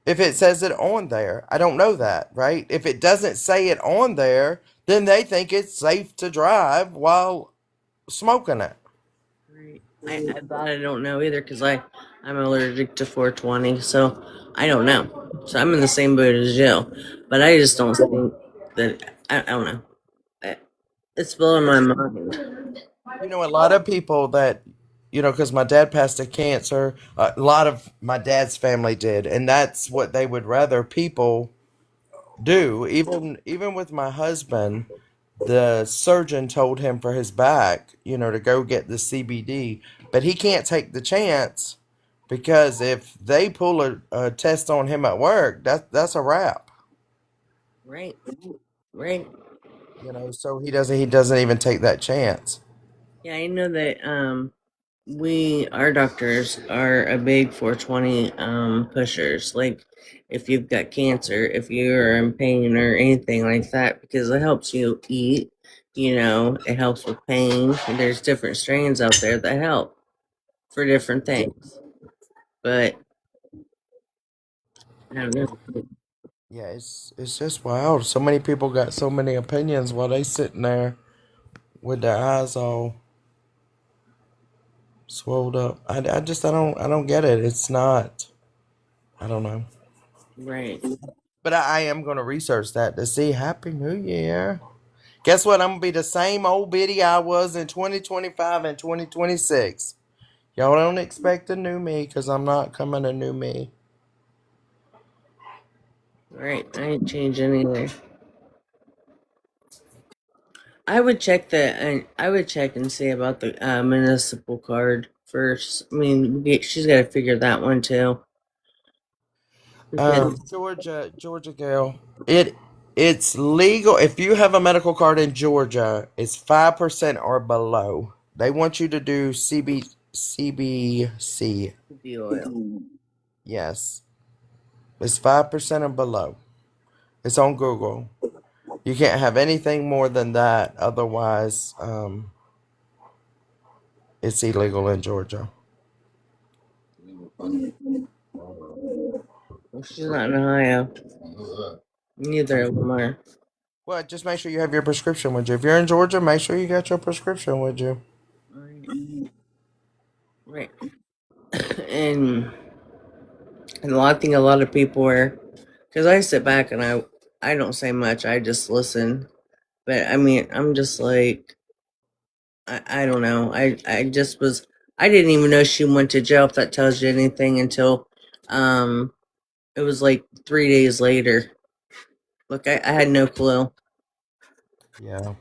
if it says it on there. I don't know that, right? If it doesn't say it on there, then they think it's safe to drive while smoking it. Right. I thought I don't know either because I'm allergic to 420, so I don't know. So I'm in the same boat as you, but I just don't think that I don't know. I- It's blowing my mind. You know, a lot of people that, because my dad passed of cancer, a lot of my dad's family did, and that's what they would rather people do. Even with my husband, the surgeon told him for his back, to go get the CBD, but he can't take the chance because if they pull a test on him at work, that's a wrap. Right, right. So he doesn't even take that chance. Yeah, I know that our doctors are a big 420 pushers. Like if you've got cancer, if you're in pain or anything like that, because it helps you eat, it helps with pain. There's different strains out there that help for different things. But I don't know. Yeah, it's just wild. So many people got so many opinions while they sitting there with their eyes all swelled up. I don't get it. It's not. I don't know. Right. But I am gonna research that to see. Happy New Year. Guess what? I'm gonna be the same old biddy I was in 2025 and 2026. Y'all don't expect a new me because I'm not coming a new me. Right. I ain't changing either. I would check and see about the municipal card first. I mean, she's got to figure that one too. Because Georgia girl. It's legal if you have a medical card in Georgia. It's 5% or below. They want you to do CBC. the oil. Yes, it's 5% or below. It's on Google. You can't have anything more than that. Otherwise, it's illegal in Georgia. Well, she's not in Ohio. Neither of them are. Well, just make sure you have your prescription with you. If you're in Georgia, make sure you got your prescription with you. Right. Right. and I think a lot of people are, because I sit back and I don't say much. I just listen. But I mean, I'm just like I don't know. I just was. I didn't even know she went to jail. If that tells you anything, until um it was like 3 days later. Look, I had no clue Yeah.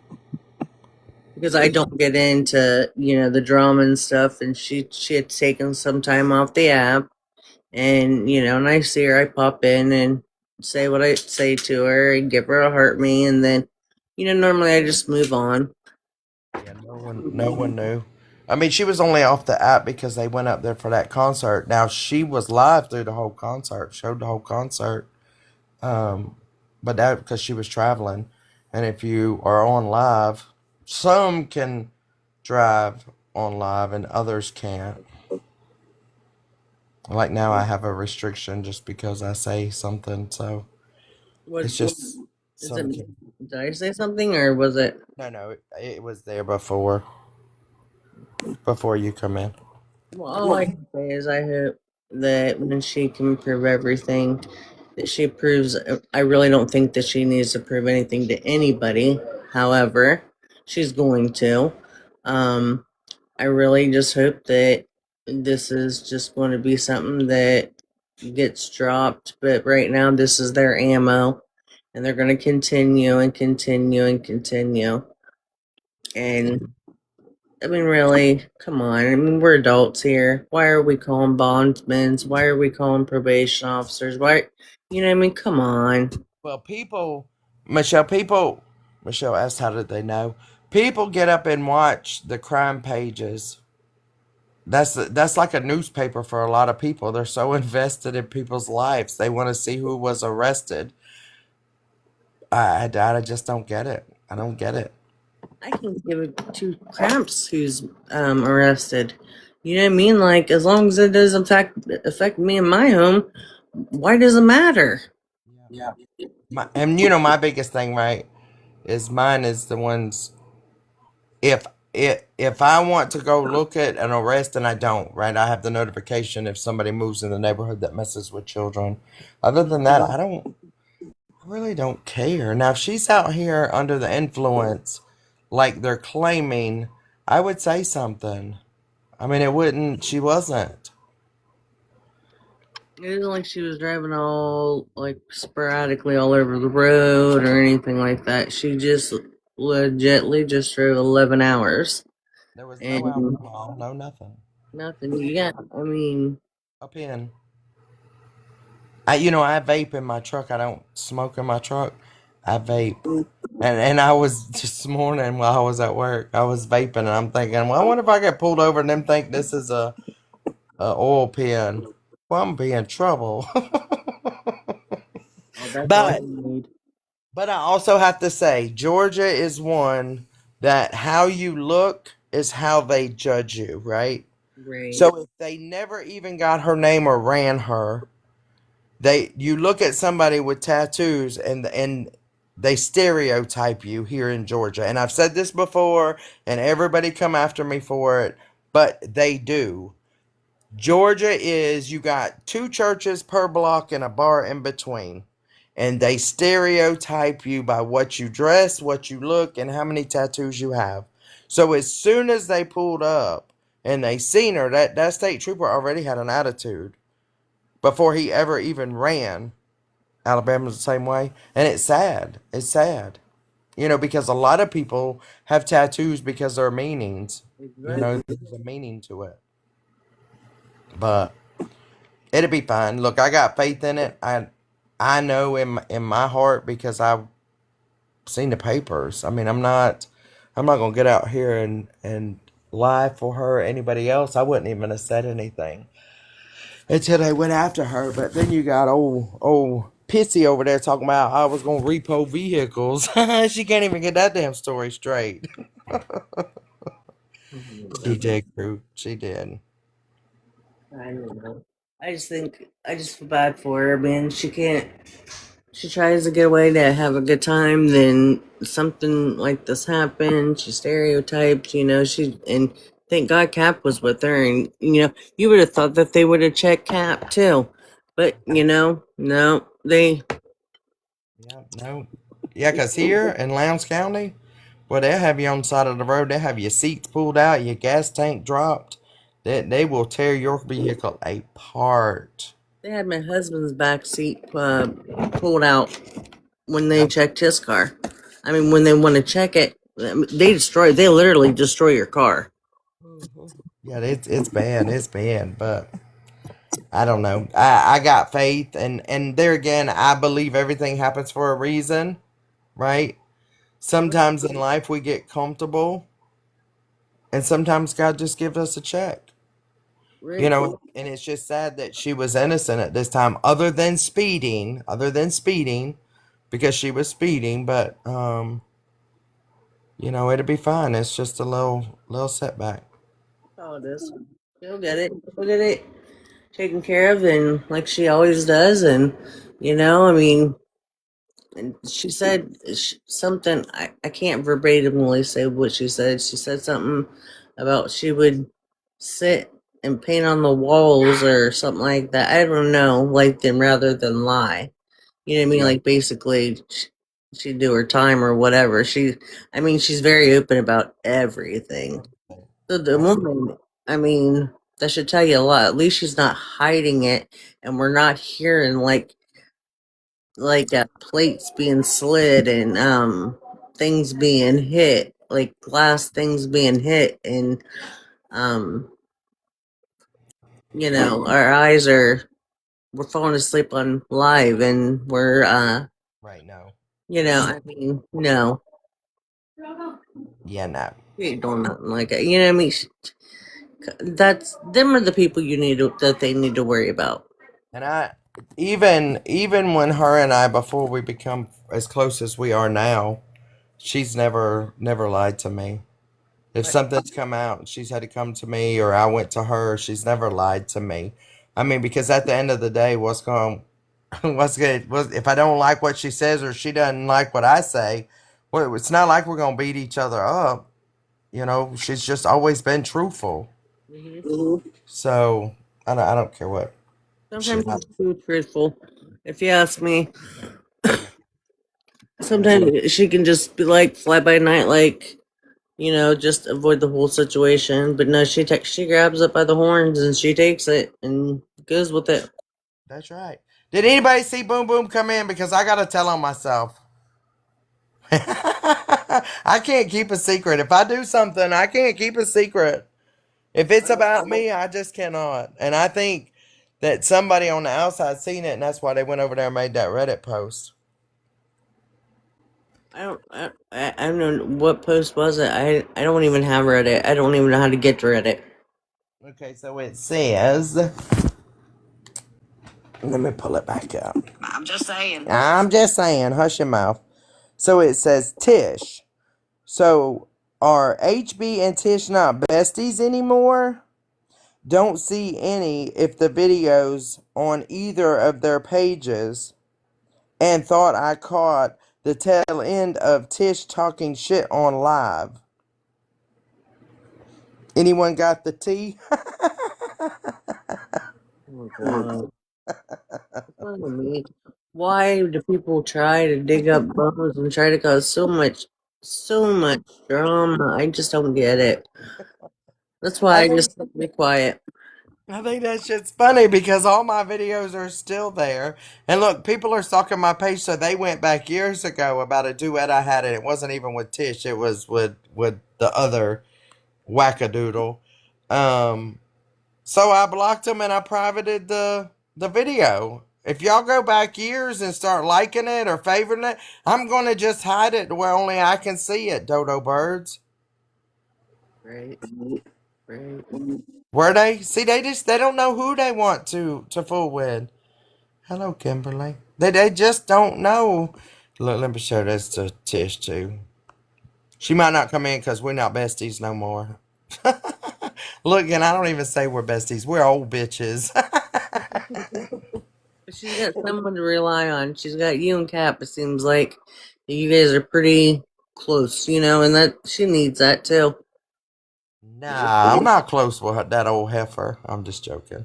because I don't get into the drama and stuff. And she had taken some time off the app, and and I see her, I pop in and say what I say to her and give her a heart me, and then normally I just move on. Yeah, no one knew. I mean, she was only off the app because they went up there for that concert. Now she was live through the whole concert, showed the whole concert. Um, but that because she was traveling, and if you are on live, some can drive on live and others can't. Like now, I have a restriction just because I say something, so What it's just is it? some can. Did I say something or was it? No, it was there before you come in. Well, all I can say is I hope that when she can prove everything, that she proves. I really don't think that she needs to prove anything to anybody. However, she's going to. Um, I really just hope that this is just going to be something that gets dropped. But right now, this is their ammo, and they're going to continue and continue and continue. And I mean, really, come on. I mean, we're adults here. Why are we calling bondsmen? Why are we calling probation officers? Why, you know what I mean? Come on. Well, Michelle asked how did they know? People get up and watch the crime pages. That's like a newspaper for a lot of people. They're so invested in people's lives. They want to see who was arrested. I just don't get it. I don't get it. I can give it two cramps who's arrested. You know what I mean? Like, as long as it doesn't affect me and my home, why does it matter? And my biggest thing, right, is mine is the ones if if I want to go look at an arrest and I don't, right, I have the notification if somebody moves in the neighborhood that messes with children. Other than that, I really don't care. Now, if she's out here under the influence, like they're claiming, I would say something. I mean, it wouldn't. She wasn't. It isn't like she was driving all like sporadically all over the road or anything like that. She just legitly just drove 11 hours There was no and alcohol, no nothing. nothing. Yeah, I mean, Up in. I vape in my truck. I don't smoke in my truck. I vape. And I was this morning while I was at work, I was vaping and I'm thinking, well, I wonder if I get pulled over and them think this is a oil pen. Well, I'm be in trouble. oh, that's all but you need. but I also have to say, Georgia is one that how you look is how they judge you, right? Right. So if they never even got her name or ran her, you look at somebody with tattoos and they stereotype you here in Georgia. And I've said this before and everybody come after me for it, but they do. Georgia is you got two churches per block and a bar in between. And they stereotype you by what you dress, what you look, and how many tattoos you have. So as soon as they pulled up and they seen her, that state trooper already had an attitude before he ever even ran. Alabama's the same way. And it's sad. It's sad. Because a lot of people have tattoos because there are meanings. Exactly. There's a meaning to it. But it'll be fine. Look, I got faith in it. I know in my heart because I've seen the papers. I mean, I'm not gonna get out here and lie for her or anybody else. I wouldn't even have said anything until they went after her. But then you got old Pissy over there talking about I was gonna repo vehicles. She can't even get that damn story straight. She did, Crew. She did. I don't know. I just feel bad for her, man. She can't. She tries to get away to have a good time, then something like this happens. She stereotypes, and thank God Cap was with her. And, you would have thought that they would have checked Cap too. But, no, Yeah, no. Yeah, 'cause here in Lowndes County, well, they'll have you on the side of the road. They'll have your seats pulled out, your gas tank dropped. They will tear your vehicle apart. they had my husband's back seat pulled out when they Yep. checked his car. I mean, when they want to check it, they literally destroy your car. Mhm. Yeah, it's bad. It's bad, but I don't know. I got faith, and there again, I believe everything happens for a reason, right? Sometimes in life we get comfortable, and sometimes God just gives us a check. Right. And it's just sad that she was innocent at this time, other than speeding, because she was speeding. But it'll be fine. It's just a little setback. Oh, it is. She'll get it. She'll get it taken care of, and like she always does. And I mean, and she said something. I can't verbatimly say what she said. She said something about she would sit and paint on the walls or something like that. I don't know, like them rather than lie. You know what I mean? Yeah. Like basically, she'd do her time or whatever. I mean, she's very open about everything. So the Yeah. woman, I mean, that should tell you a lot. At least she's not hiding it, and we're not hearing like plates being slid and things being hit. like glass things being hit, and um, our eyes we're falling asleep on live, and we're Right now. I mean, no, Yeah, no. she ain't doing nothing like that. You know what I mean? That's them are the people that they need to worry about. And I even when her and I before we become as close as we are now, she's never lied to me. If something's come out, she's had to come to me or I went to her, she's never lied to me. I mean, because at the end of the day, what's good if I don't like what she says or she doesn't like what I say, well, it's not like we're gonna beat each other up. She's just always been truthful. So I don't care what she Sometimes lied. it's too truthful. If you ask me, Yeah. sometimes she can just be like fly by night, like just avoid the whole situation. But no, she grabs it by the horns and she takes it and goes with it. That's right. Did anybody see Boom Boom come in? Because I gotta tell on myself. I can't keep a secret. If I do something, I can't keep a secret. If it's about me, I just cannot. And I think that somebody on the outside seen it, and that's why they went over there and made that Reddit post. I don't know what post was it. I don't even have Reddit. I don't even know how to get to Reddit. Okay, so it says. Let me pull it back up. I'm just saying. I'm just saying, hush your mouth. So it says Tish. So are HB and Tish not besties anymore? Don't see any if the videos on either of their pages and thought I caught the tail end of Tish talking shit on live. Anyone got the tea? Oh God. Follow me. Why do people try to dig up bones and try to cause so much drama? I just don't get it. That's why I I think just be quiet. I think that shit's funny because all my videos are still there. And look, people are stalking my page, so they went back years ago about a duet I had, and it wasn't even with Tish. It was with the other wackadoodle. Um, so I blocked them and I privated the video. If y'all go back years and start liking it or favoring it, I'm gonna just hide it where only I can see it. Dodo birds. Right, right. Where they see they don't know who they want to fool with. Hello, Kimberly. They just don't know. Look, let me show this to Tish too. She might not come in because we're not besties no more. Look, and I don't even say we're besties. We're old bitches. But she's got someone to rely on. She's got you and Cap. It seems like you guys are pretty close, and that she needs that too. Nah, I'm not close with that old heifer. I'm just joking.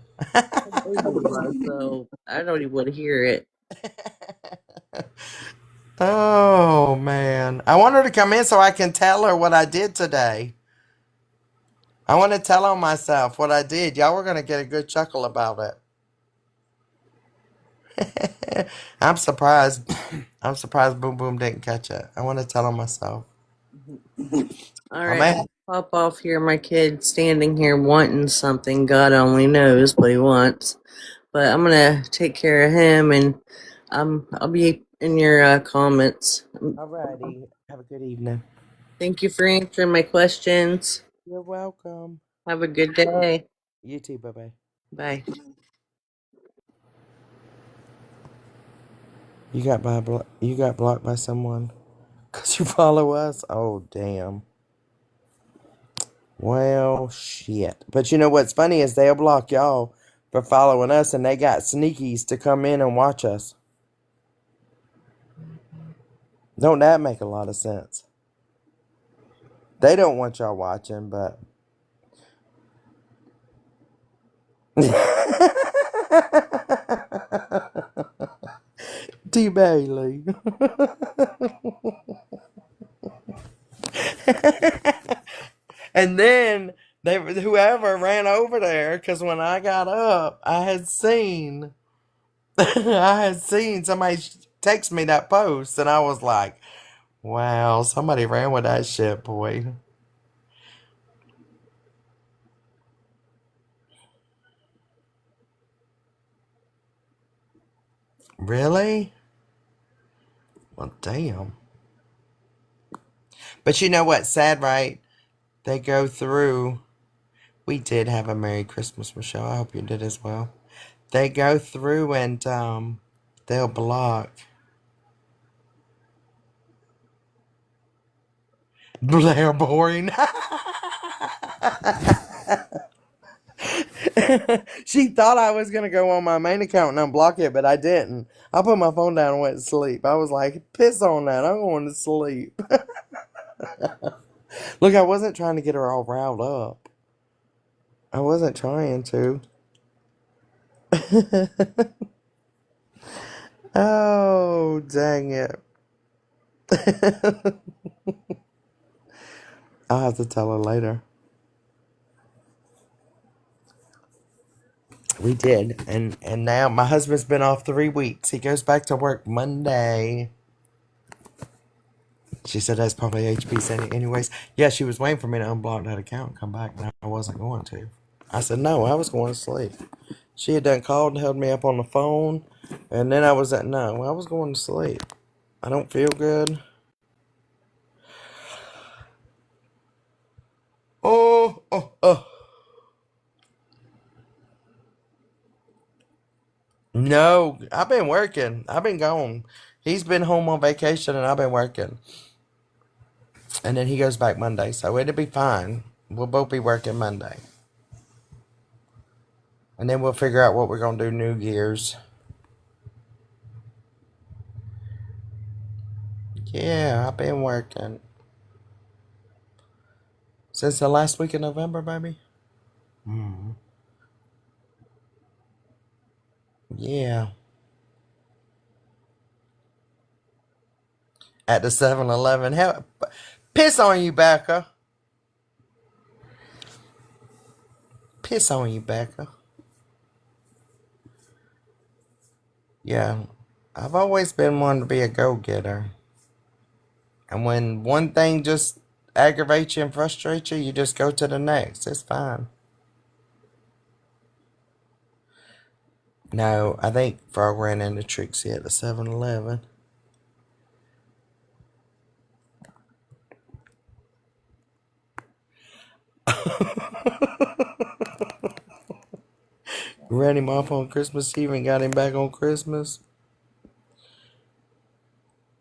So I don't even want to hear it. Oh man, I want her to come in so I can tell her what I did today. I want to tell on myself what I did. Y'all were gonna get a good chuckle about it. I'm surprised. I'm surprised Boom Boom didn't catch it. I want to tell on myself. All I right, may. pop off here. My kid standing here wanting something. God only knows what he wants. But I'm gonna take care of him, and I'll be in your comments. Alrighty. Have a good evening. Thank you for answering my questions. You're welcome. Have a good day. You too. Bye bye. Bye. You got blocked by someone because you follow us. Oh damn. Well, shit. But you know what's funny is they'll block y'all for following us, and they got sneakies to come in and watch us. Don't that make a lot of sense? They don't want y'all watching, but. T Bailey. And then whoever ran over there because when I got up, I had seen I had seen somebody text me that post, and I was like, Wow, somebody ran with that shit, boy. Really? Well, damn. But you know what's sad, right? They go through. We did have a Merry Christmas, Michelle. I hope you did as well. They go through and they'll block. Blair boring. She thought I was gonna go on my main account and unblock it, but I didn't. I put my phone down and went to sleep. I was like, piss on that. I'm going to sleep. Look, I wasn't trying to get her all riled up. I wasn't trying to. Oh, dang it. I'll have to tell her later. We did. And now my husband's been off 3 weeks. He goes back to work Monday. She said that's probably HB sending anyways. Yeah, she was waiting for me to unblock that account and come back, and I wasn't going to. I said, no, I was going to sleep. She had done called and held me up on the phone, and then I was at, no, I was going to sleep. I don't feel good. Oh, oh, oh. No, I've been working. I've been gone. He's been home on vacation, and I've been working. And then he goes back Monday, so it'll be fine. We'll both be working Monday. And then we'll figure out what we're going to do New Year's. Yeah, I've been working. Since the last week of November, baby? Mm-hmm. Yeah. At the 7-Eleven. Hell, piss on you, Becca. Piss on you, Becca. Yeah. I've always been one to be a go-getter. And when one thing just aggravates you and frustrates you, you just go to the next. It's fine. No, I think Frog ran into Trixie at the 7-Eleven. Ran him off on Christmas Eve and got him back on Christmas.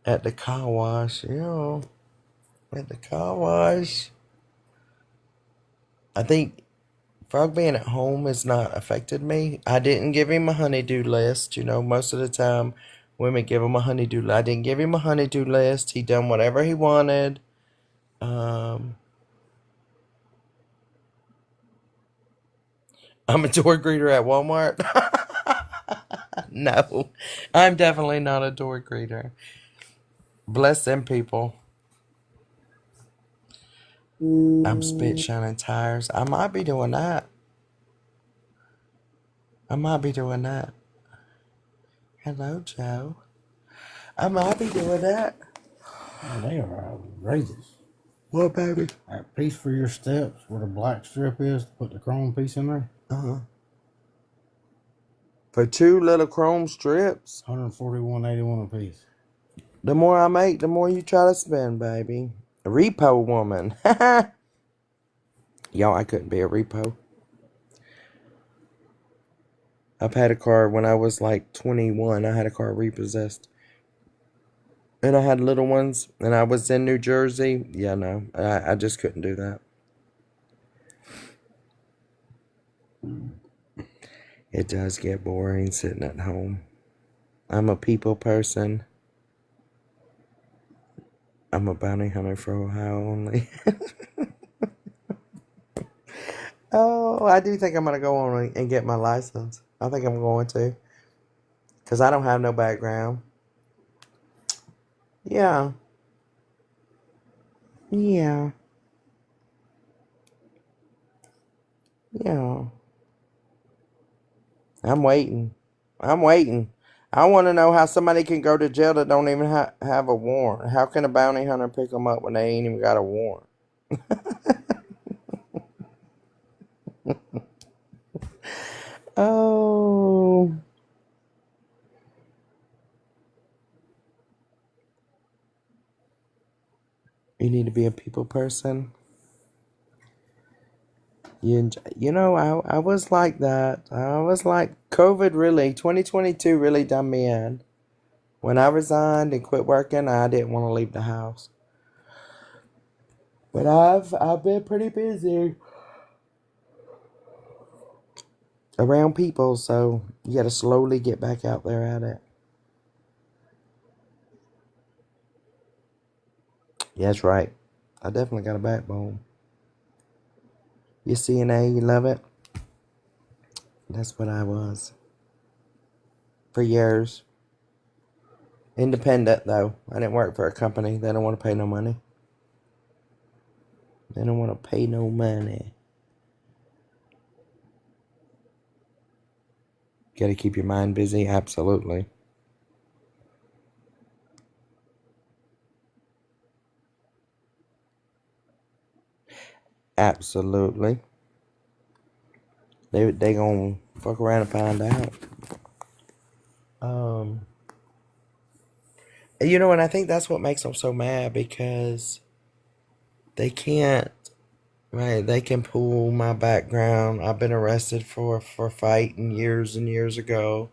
At the car wash, yeah. At the car wash. I think Frog being at home has not affected me. I didn't give him a honeydew list. You know, most of the time women give him a honeydew list. I didn't give him a honeydew list. He done whatever he wanted. I'm a door greeter at Walmart. No, I'm definitely not a door greeter. Bless them people. I'm spit shining tires. I might be doing that. I might be doing that. Hello, Joe. I might be doing that. Oh, they are outrageous. What, baby? That piece for your steps, where the black strip is, to put the chrome piece in there. For 2 little chrome strips. 141.81 a piece. The more I make, the more you try to spend, baby. A repo woman. Y'all, I couldn't be a repo. I've had a car when I was like 21. I had a car repossessed. And I had little ones. And I was in New Jersey. Yeah, no. I just couldn't do that. It does get boring sitting at home. I'm a people person. I'm a bounty hunter for Ohio only. Oh, I do think I'm going to go on and get my license. I think I'm going to. Because I don't have no background. Yeah. Yeah. Yeah. I'm waiting. I'm waiting. I want to know how somebody can go to jail that don't even have a warrant. How can a bounty hunter pick them up when they ain't even got a warrant? Oh, you need to be a people person. You know, I was like that. I was like, COVID really, 2022 really done me in. When I resigned and quit working, I didn't want to leave the house. But I've been pretty busy around people, so you got to slowly get back out there at it. Yeah, that's right. I definitely got a backbone. You CNA, you love it? That's what I was. For years. Independent, though. I didn't work for a company. They don't want to pay no money. They don't want to pay no money. Got to keep your mind busy? Absolutely. Absolutely. They gonna fuck around and find out. You know, and I think that's what makes them so mad, because they can't, right? They can pull my background. I've been arrested for fighting years and years ago.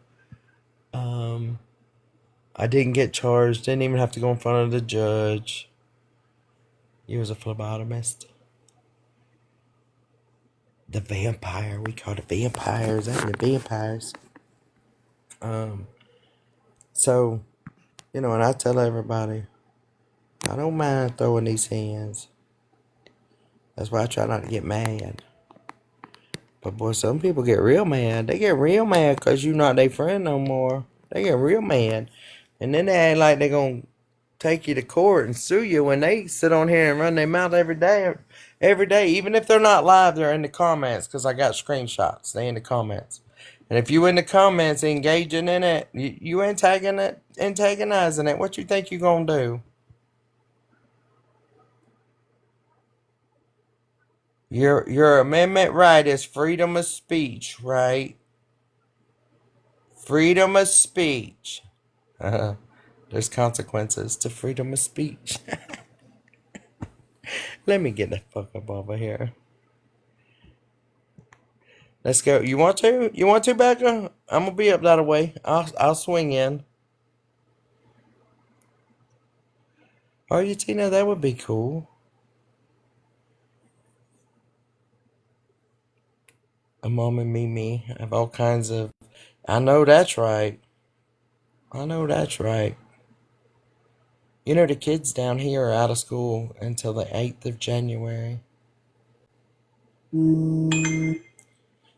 I didn't get charged. Didn't even have to go in front of the judge. He was a phlebotomist. The vampire. We called it vampires. Ain't the vampires. So, you know, and I tell everybody, I don't mind throwing these hands. That's why I try not to get mad. But boy, some people get real mad. They get real mad because you're not their friend no more. They get real mad. And then they act like they're going to take you to court and sue you when they sit on here and run their mouth every day. Every day. Even if they're not live, they're in the comments, because I got screenshots. They in the comments. And if you in the comments engaging in it, you antagonizing it, what you think you going to do? Your amendment right is freedom of speech, right? Freedom of speech. There's consequences to freedom of speech. Let me get the fuck up over here. Let's go. You want to? You want to, Becca? I'm gonna be up that way. I'll swing in. Are you, Tina? That would be cool. A mom and me have all kinds of. I know that's right. I know that's right. You know, the kids down here are out of school until the 8th of January.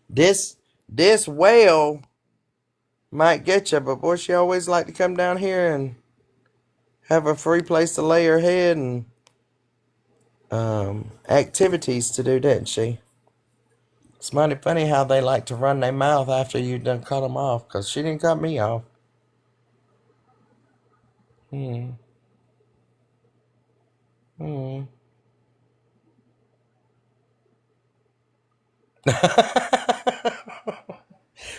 This whale might get you, but boy, she always like to come down here and have a free place to lay her head and activities to do, didn't she? It's mighty funny how they like to run their mouth after you done cut them off, because she didn't cut me off. Hmm. Hmm.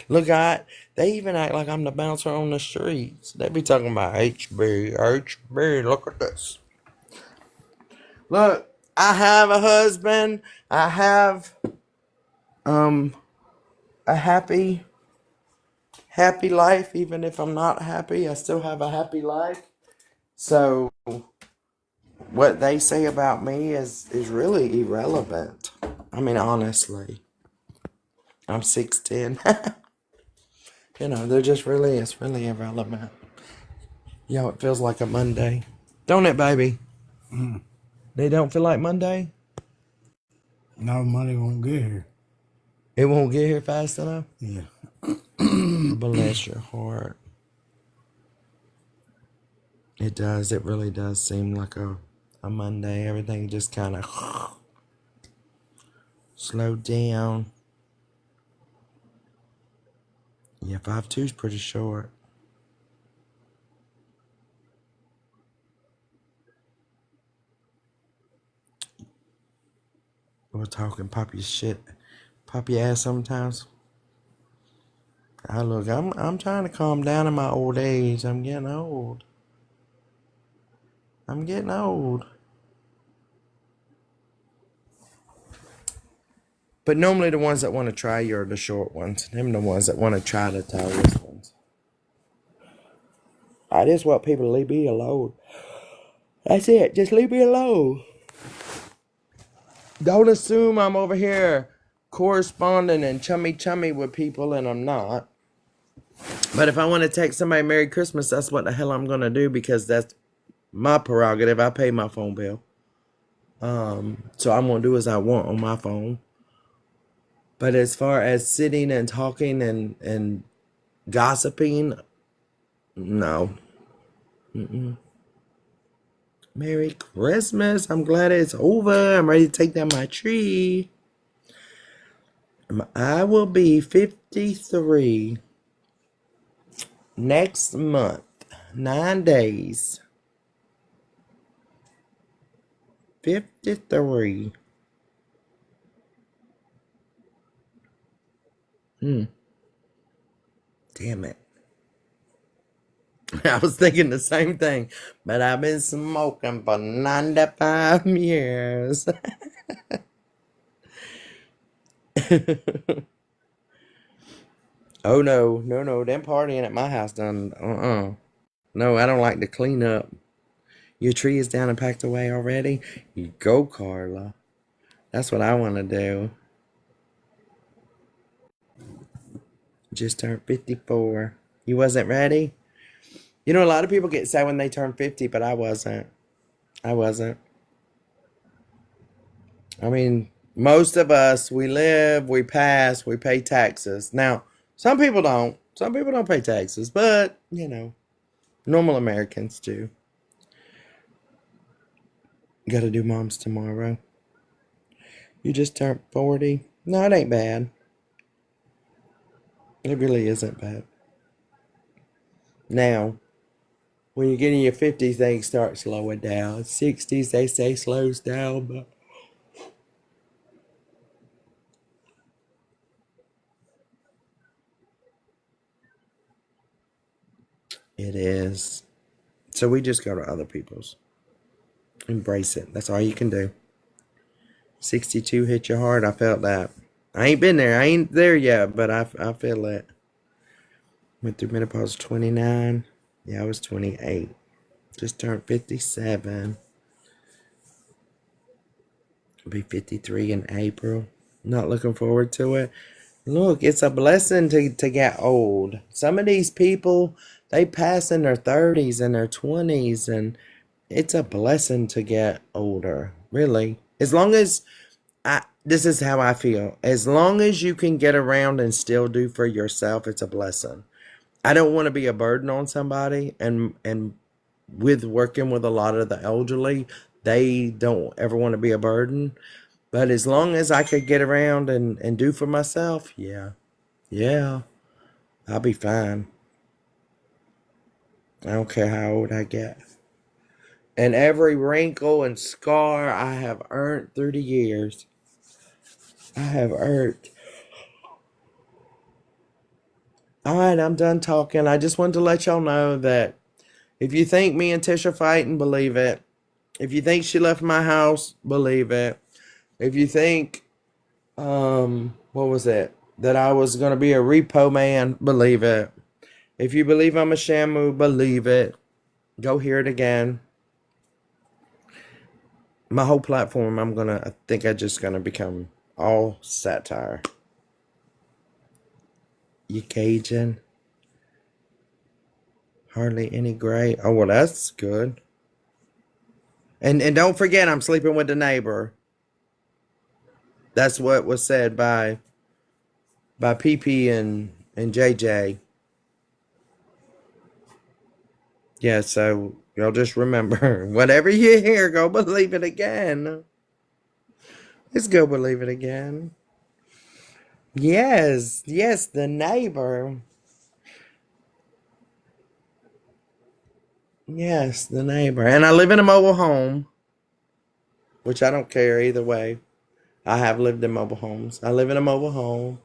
Look, they even act like I'm the bouncer on the streets. They be talking about HB. Look at this. Look, I have a husband. I have a happy life. Even if I'm not happy, I still have a happy life. So what they say about me is really irrelevant. I mean, honestly, I'm 6'10". You know, it's really irrelevant. Yo, it feels like a Monday. Don't it, baby? They don't feel like Monday? No money won't get here. It won't get here fast enough? Yeah. Bless your heart. It does. It really does seem like a Monday. Everything just kind of slowed down. Yeah, 5'2" is pretty short. We're talking poppy shit, poppy ass sometimes. Look, I'm trying to calm down in my old age. I'm getting old. I'm getting old. But normally the ones that want to try you are the short ones. Them the ones that want to try the tallest ones. I just want people to leave me alone. That's it. Just leave me alone. Don't assume I'm over here corresponding and chummy with people, and I'm not. But if I want to text somebody Merry Christmas, that's what the hell I'm going to do, because that's my prerogative. I pay my phone bill. So I'm going to do as I want on my phone. But as far as sitting and talking and gossiping, no. Mm-mm. Merry Christmas. I'm glad it's over. I'm ready to take down my tree. I will be 53 next month. 9 days. 53. Damn it. I was thinking the same thing, but I've been smoking for 95 years. Oh no, them partying at my house done. No, I don't like to clean up. Your tree is down and packed away already? You go, Carla. That's what I want to do. Just turned 54. You wasn't ready? You know, a lot of people get sad when they turn 50, but I wasn't. I wasn't. I mean, most of us, we live, we pass, we pay taxes. Now, some people don't. Some people don't pay taxes, but, you know, normal Americans do. Got to do moms tomorrow. You just turned 40. No, it ain't bad. It really isn't bad. Now, when you get in your 50s, things start slowing down. 60s, they say slows down, but it is. So we just go to other people's. Embrace it. That's all you can do. 62 hit you hard. I felt that. I ain't been there. I ain't there yet, but I feel it. Went through menopause 29. Yeah, I was 28. Just turned 57. I'll be 53 in April. Not looking forward to it. Look, it's a blessing to get old. Some of these people, they pass in their 30s and their 20s, and it's a blessing to get older. Really. As long as this is how I feel. As long as you can get around and still do for yourself, it's a blessing. I don't want to be a burden on somebody, and with working with a lot of the elderly, they don't ever want to be a burden. But as long as I could get around and do for myself, yeah, I'll be fine. I don't care how old I get. And every wrinkle and scar I have earned through the years, I have earned. All right, I'm done talking. I just wanted to let y'all know that if you think me and Tish are fighting, believe it. If you think she left my house, believe it. If you think, what was it? That I was going to be a repo man, believe it. If you believe I'm a shamu, believe it. Go hear it again. My whole platform, I think I'm just going to become all satire. You Cajun? Hardly any gray. Oh, well, that's good. And don't forget, I'm sleeping with the neighbor. That's what was said by PP and JJ. Yeah, so y'all just remember, whatever you hear, go believe it again. Let's go believe it again. Yes, the neighbor. Yes, the neighbor. And I live in a mobile home, which I don't care either way. I have lived in mobile homes. I live in a mobile home.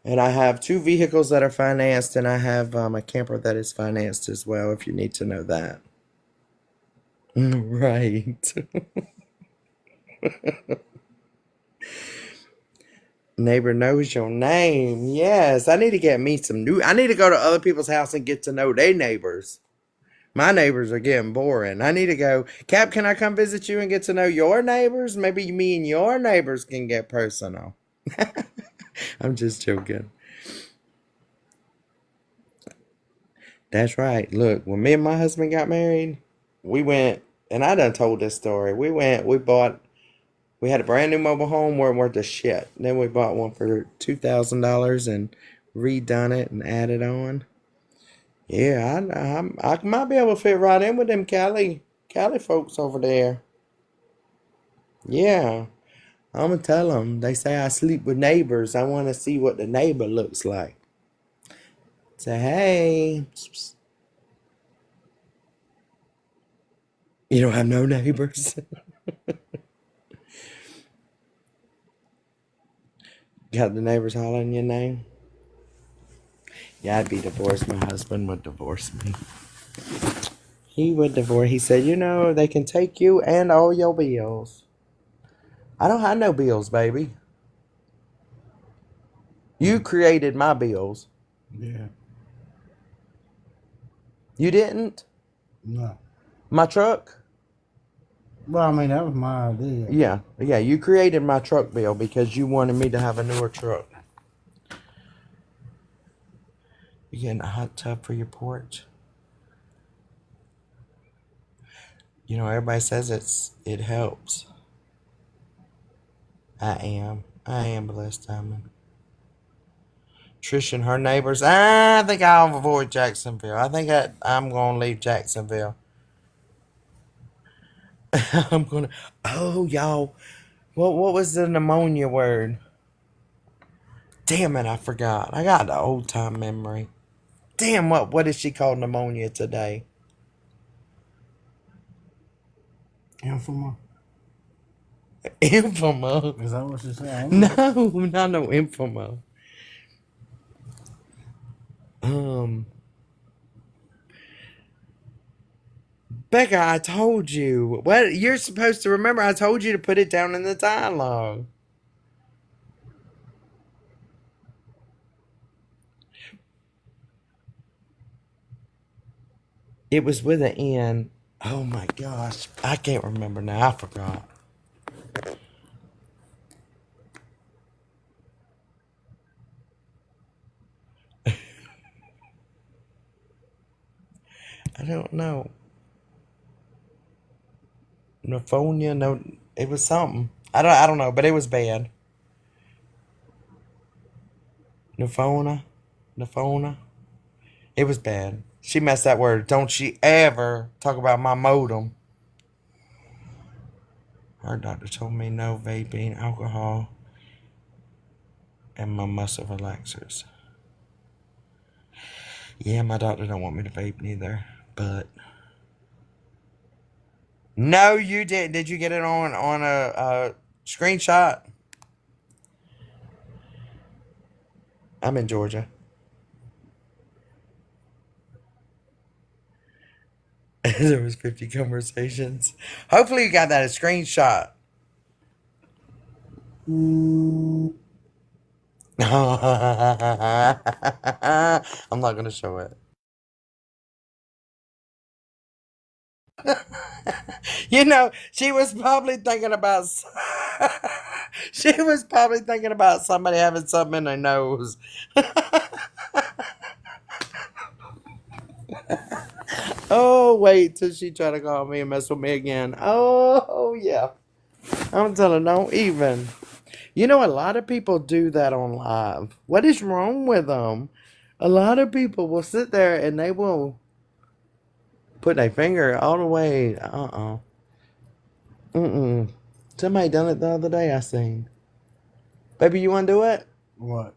And I have 2 vehicles that are financed, and I have a camper that is financed as well, if you need to know that. Right. Neighbor knows your name. Yes, I need to get me some new. I need to go to other people's house and get to know their neighbors. My neighbors are getting boring. I need to go. Cap, can I come visit you and get to know your neighbors? Maybe me and your neighbors can get personal. I'm just joking. That's right. Look, when me and my husband got married, we went, and I done told this story. We had a brand new mobile home, weren't worth a shit. Then we bought one for $2,000 and redone it and added on. Yeah, I might be able to fit right in with them Cali folks over there. Yeah, I'm gonna tell them. They say I sleep with neighbors. I want to see what the neighbor looks like. Say, hey, you don't have no neighbors. Got the neighbors hollering your name? Yeah, I'd be divorced. My husband would divorce me. He would divorce. He said, they can take you and all your bills. I don't have no bills, baby. You created my bills. Yeah. You didn't? No. My truck? Well, I mean, that was my idea. Yeah, you created my truck bill because you wanted me to have a newer truck. You getting a hot tub for your porch? Everybody says it helps. I am blessed, Diamond. Trish and her neighbors. I think I'll avoid Jacksonville. I think I'm going to leave Jacksonville. I'm going to. Oh, y'all. What was the pneumonia word? Damn it, I forgot. I got the old time memory. Damn, what is she called pneumonia today? Infama? Infama. Is that what she said? No, not no infama. Becca, I told you. What you're supposed to remember, I told you to put it down in the dialogue. It was with an N. Oh my gosh. I can't remember now. I forgot. I don't know. Pneumonia, no, it was something. I don't know, but it was bad. Pneumonia. It was bad. She messed that word. Don't she ever talk about my modem. Her doctor told me no vaping, alcohol, and my muscle relaxers. Yeah, my doctor don't want me to vape neither, but no, you didn't. Did you get it on a screenshot? I'm in Georgia. There was 50 conversations. Hopefully you got that a screenshot. I'm not gonna show it. She was probably thinking about. She was probably thinking about somebody having something in their nose. Oh, wait till she try to call me and mess with me again. Oh, yeah. I'm telling don't even. A lot of people do that on live. What is wrong with them? A lot of people will sit there and they will put their finger all the way. Mm-mm. Somebody done it the other day, I seen. Baby, you want to do it? What?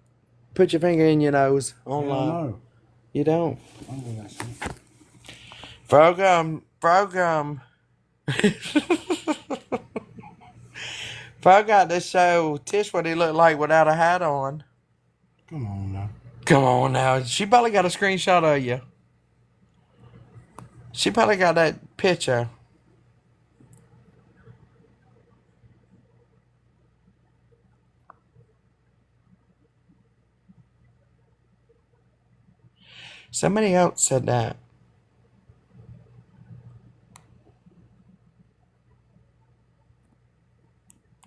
Put your finger in your nose on Hell live. no. You don't? I don't do that shit. Program. If I got to show Tish what he looked like without a hat on. Come on now. Come on now. She probably got a screenshot of you. She probably got that picture. Somebody else said that.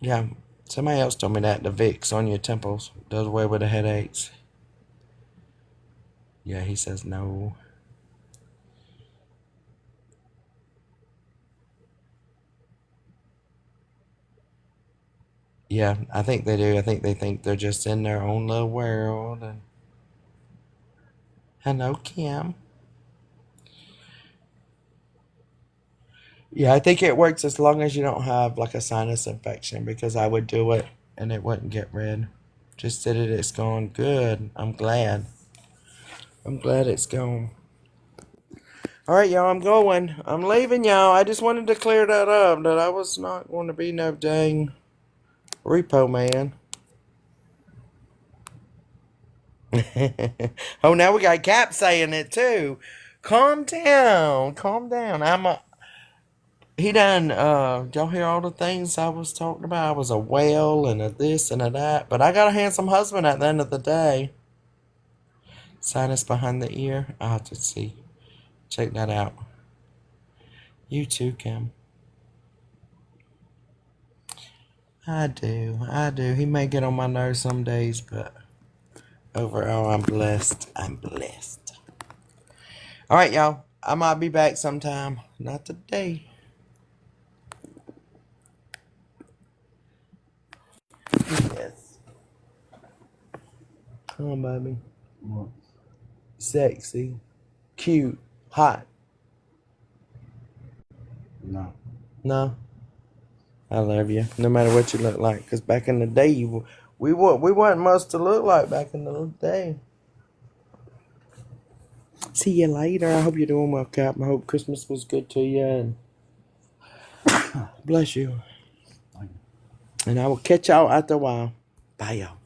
Yeah. Somebody else told me that. The Vicks on your temples does away with the headaches. Yeah, he says no. Yeah, I think they do. I think they think they're just in their own little world. And hello, Kim. Yeah, I think it works as long as you don't have like a sinus infection, because I would do it and it wouldn't get rid. Just did it. It's gone. Good. I'm glad. I'm glad it's gone. All right, y'all. I'm going. I'm leaving, y'all. I just wanted to clear that up. That I was not going to be no dang repo man. Oh, now we got Cap saying it too. Calm down. Calm down. He done, y'all hear all the things I was talking about? I was a whale and a this and a that. But I got a handsome husband at the end of the day. Sinus behind the ear. I'll have to see. Check that out. You too, Kim. I do. I do. He may get on my nerves some days, but overall, I'm blessed. I'm blessed. All right, y'all. I might be back sometime. Not today. Yes. Come on, baby. What? Sexy. Cute. Hot. No. No? I love you. No matter what you look like. Because back in the day, we weren't much to look like back in the day. See you later. I hope you're doing well, Cap. I hope Christmas was good to you. And bless you. Thank you. And I will catch y'all after a while. Bye, y'all.